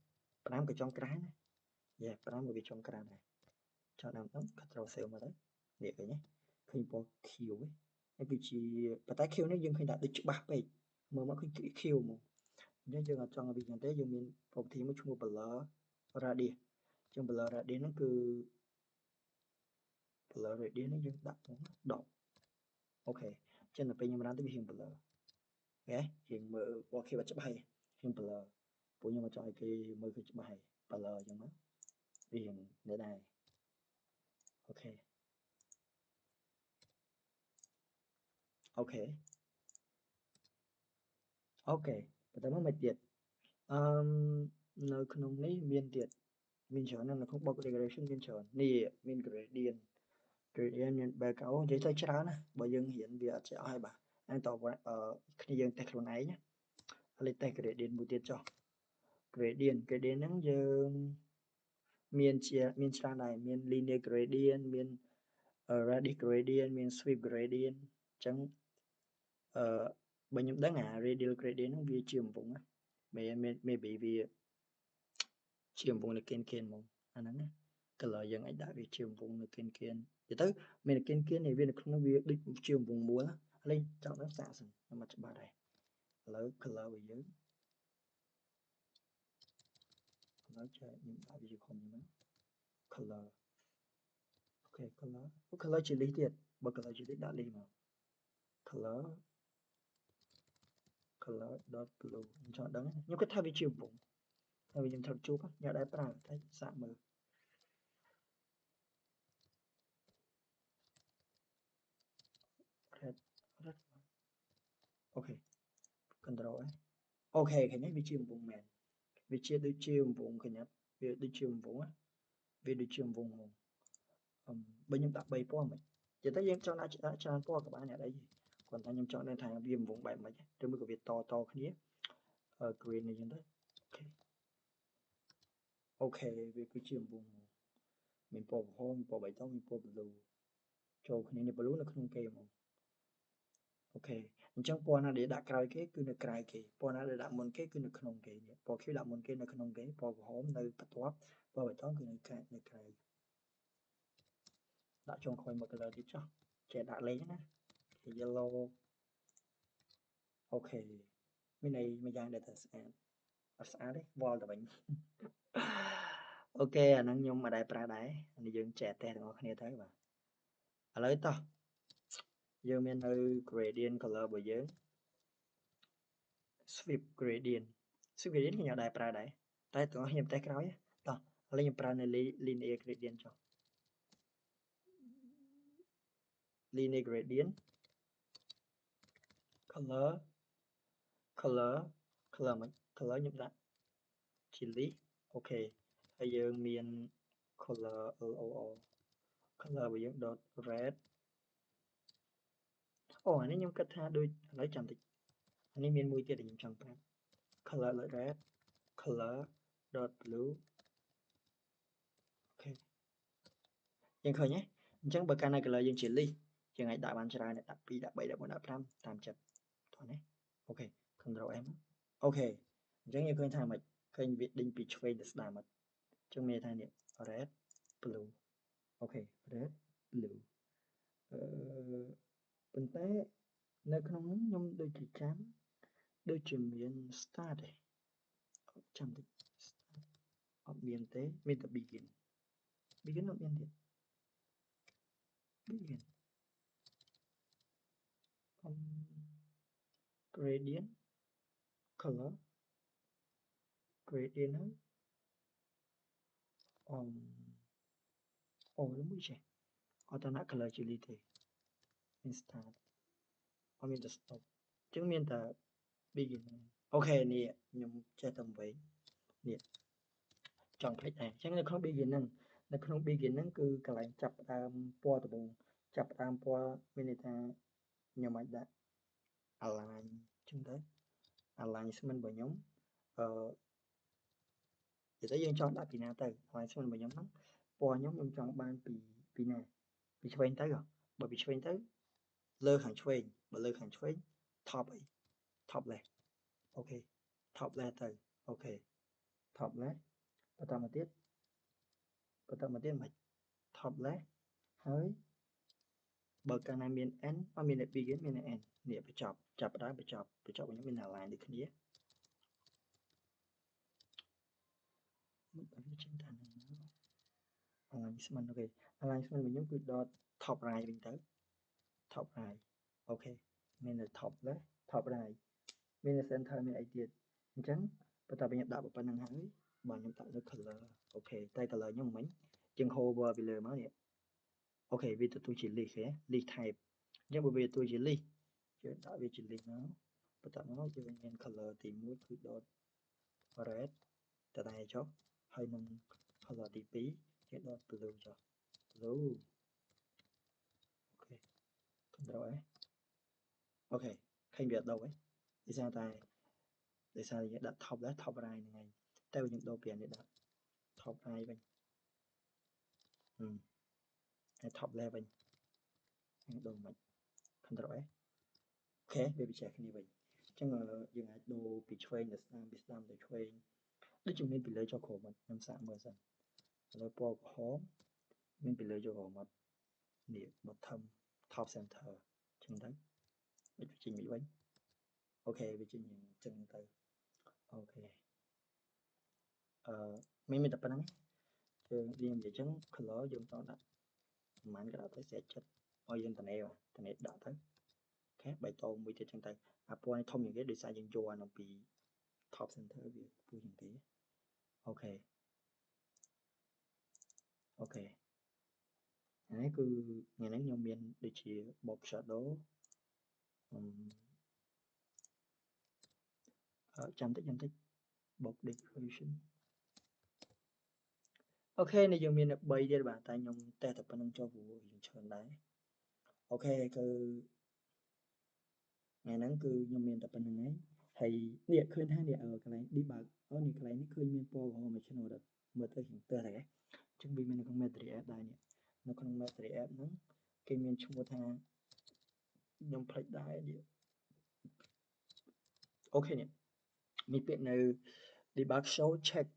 pram cái trong cái này yeah pram cái trong cái này cho nam tấm control C mà đấy để cái nhé khi bỏ kill ấy cái vị trí và tái kill nó dừng khi đạt được chữ bạc vậy mà khi kill mà nhớ dừng ở trong vị trí tế dừng mình phòng thì mới chung blur ra đi trong blur ra đi nó cứ blur ra đi nó dừng đặt đọc ok cho nên bây giờ mình đang tới hiện blur ghé hiện mở qua khi bắt chấp hay hiện blur phụ nhưng mà cho cái mới khi chấp hay blur chẳng mất hiện để này អូខេអូខេអូខេបន្តមកទៀតនៅក្នុងនេះមានទៀតមានច្រើនណាស់នៅក្នុង box decoration មានច្រើននេះមាន gradient មាន background និយាយទៅច្រើនណាស់បើយើងរៀនវាអត់ចេះអស់ហើយបាទហើយតគ្នាយើងតេស្តខ្លួនឯងណាឥឡូវតេស្ត gradient មួយទៀតចុះ gradient ហ្នឹងយើងមានច្រើនដែរមាន linear gradient មាន radius gradient មាន sweep gradient អញ្ចឹងបើខ្ញុំដឹងអា radial gradient ហ្នឹងវាជាកំពុងណា maybe វាជាកំពុងនៅគិនហ្មងអាហ្នឹងណា color យើងអាចដាក់វាជាកំពុងនៅគិននិយាយទៅមានគិននេះវានៅក្នុងវាដូចជាកំពុងមួលឥឡូវចង់ដឹងសាកសិនខ្ញុំអត់ច្បាស់ដែរឥឡូវ color របស់យើងឥឡូវចែកខ្ញុំដាក់វាជាខំនេះមក color អូខេ color ជា list ទៀតបើ color ជា list ដាក់ list មក color dot blue ខ្ញុំចង់ដឹងខ្ញុំគិតថាវាជាកំពុងហើយខ្ញុំត្រូវជួបខ្ញុំដែរប្រើតែសាកមើល red អូខេ control អូខេឃើញវាជាកំពុងមែនវាជាដូចជាកំពុងឃើញវាដូចជាកំពុងវាដូចជាកំពុងហ្មងបើខ្ញុំដាក់3ពណ៌មិននិយាយទៅយើងចង់ដាក់ច្រើនពណ៌ក៏បានអត់អីគ្រាន់តែខ្ញុំចង់ដឹងថាវាកំពុងបែបម៉េចឬមួយក៏វាតគ្នា green នេះចឹងទៅអូខេវាគឺជាកំពុងមានពណ៌ក្រហមពណ៌បៃតងមានពណ៌ blue ចូលគ្នានេះ blue នៅក្នុងគេហ្មងអូខេអញ្ចឹងពណ៌ណាដែលដាក់ក្រោយគេគឺនៅក្រៅគេពណ៌ណាដែលដាក់មុនគេគឺនៅក្នុងគេនេះពណ៌ខៀវដាក់មុនគេនៅក្នុងគេពណ៌ក្រហមនៅបន្ទាប់ពណ៌បៃតងគឺនៅក្រៅដាក់ចុងក្រោយមក color ទៀតចុះចេះដាក់លេខណា yellow អូខេមានន័យមួយយ៉ាងដែលថាស្អាតអត់ស្អាតទេវល់ទៅវិញអូខេអាហ្នឹងខ្ញុំមិនដែរប្រើដែរនេះយើងចេះតែទាំងអស់គ្នាទៅបាទឥឡូវតោះយើងមាននៅ gradient color របស់យើង sweep gradient ខ្ញុំដែរប្រើដែរតែទាំងអស់ខ្ញុំតេស្តក្រោយតោះឥឡូវខ្ញុំប្រើនៅ linear gradient ចុះ linear gradient color មិន color ខ្ញុំដាក់ chili អូខេហើយយើងមាន color color របស់យើង dot red អូអានេះខ្ញុំគិតថាដូចឥឡូវចាំតិចអានេះមានមួយទៀតដែលខ្ញុំចង់ប្រាប់ color red color dot blue អូខេយើងឃើញទេអញ្ចឹងបើកាលណា color យើងជា list យើងអាចដាក់បានច្រើនដាក់2ដាក់3ដាក់4ដាក់5តាមចិត្តតោះណាអូខេ control M អូខេអញ្ចឹងយើងឃើញថាមិនឃើញវាដេញពីឆ្វេងទៅស្ដាំអត់អញ្ចឹងមានថានេះ red blue អូខេ red blue ប៉ុន្តែនៅក្នុងនោះខ្ញុំដូចជាចាំដូចជាមាន start ទេចាំតិច អត់មានទេមានតែ begin អត់មានទៀត begin gradient color gradient ហ្នឹងអូមួយចេះអត់តាណា color ជា list ទេមាន start អត់មានតែ stop អញ្ចឹងមានតែ begin អូខេនេះខ្ញុំចេះតែវិញនេះចង់ភ្លេចដែរអញ្ចឹងនៅក្នុង begin ហ្នឹងគឺកន្លែងចាប់ផ្ដើមពណ៌ដំបូងចាប់ផ្ដើមពណ៌មានន័យថាខ្ញុំអាចដាក់ align អញ្ចឹងទៅ alignment របស់ខ្ញុំនិយាយទៅយើងចង់ដាក់ពីណាទៅ alignment របស់ខ្ញុំហ្នឹងពណ៌ខ្ញុំចង់បានពីណាពីឆ្វេងទៅបើពីឆ្វេងទៅលើខាងឆ្វេងបើលើខាងឆ្វេង top អី top left អូខេ top left ទៅអូខេ top left បន្តមកទៀតមិន top left ហើយបើកាលណាមាន n អត់មាន begin មាន n នេះបញ្ចប់ចាប់ផ្ដើមបញ្ចប់របស់ខ្ញុំមាន align ដូចគ្នាមិនដឹងចេញតានឹង alignment អូខេ alignment របស់ខ្ញុំគឺ dot top right វិញទៅ top right អូខេមាននៅ top left top right មាននៅ center មានអីទៀតអញ្ចឹងបន្ទាប់ពីខ្ញុំដាក់ប៉ុណ្្នឹងហើយបើខ្ញុំដាក់នៅ color អូខេតែ color ខ្ញុំមិញជាង hover ពីលើមកនេះ ok vì tụi tôi chỉ list thế list type nhưng bởi vì tôi chỉ list chứ tại vì chỉ list nó và tại nó cho nên color thì muốn cứ dot red tại đây cho hay nâng color tí phí cái dot blue cho blue ok không đâu ấy ok không biết đâu ấy đi ra tay để sao thì đặt top ra này ngay theo những đồ biển để đặt top hai bên hay top level những đồ mình không đâu ấy ok baby check như vậy chẳng là dừng lại đồ bị train để làm để train nói chung nên bị lấy cho khổ một năm sáng mưa dần rồi po khó nên bị lấy cho khổ một niệm một thâm top center chân đấy bị trình bị bánh ok bị trình chân từ ok mình tập năng chứ riêng về chứng color dùng tao đặt mạnh cái đó tới sẽ chết ôi dân tần này đã tới khác bài tôn bị chân tay point thông những cái design dân cho nó bị top center việc vui hình tí ok ok đấy cứ ngày nắng nhau miền để chỉ một sợ đố chăm tích bột decoration ok này dùng miền bay đi bạn tay nhung tay tập năng cho vụ hiện trường đấy ok cứ ngày nắng cứ nhung miền tập năng ấy hay địa khơi than địa ở cái này đi bạc ở này cái này nó khơi miền po hồ mà channel được mưa tới hiện tơ này chuẩn bị mình không metri app đây nhỉ nó không metri app nó cái miền chung tha nhung play đây đi ok nhỉมีเปลี่ยนใน debug show check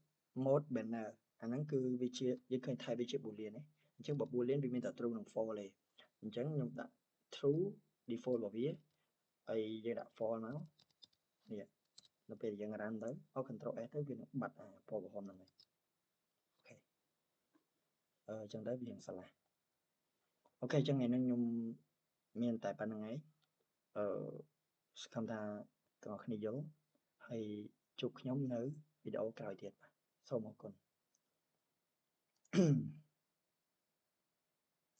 mode banner อันนั้นคือวิธียังเคยถ่ายวิธีบูเลียนนะចឹงบอกบูเลียนវាមានតែ true និង false ទេអញ្ចឹងខ្ញុំដាក់ true default របស់វាហើយយើងដាក់ false មកនេះនៅពេលយើង run ទៅអោ control S ទៅវានឹងបាត់អាពណ៌ក្រហមហ្នឹងហើយអូខេអញ្ចឹងទៅវានឹងឆ្លាស់អូខេអញ្ចឹងថ្ងៃនេះខ្ញុំមានតែប៉ុណ្្នឹងឯងសង្ឃឹមថាទាំងអស់គ្នាយល់ហើយជួបខ្ញុំនៅវីដេអូក្រោយទៀតបាទសូមអរគុណ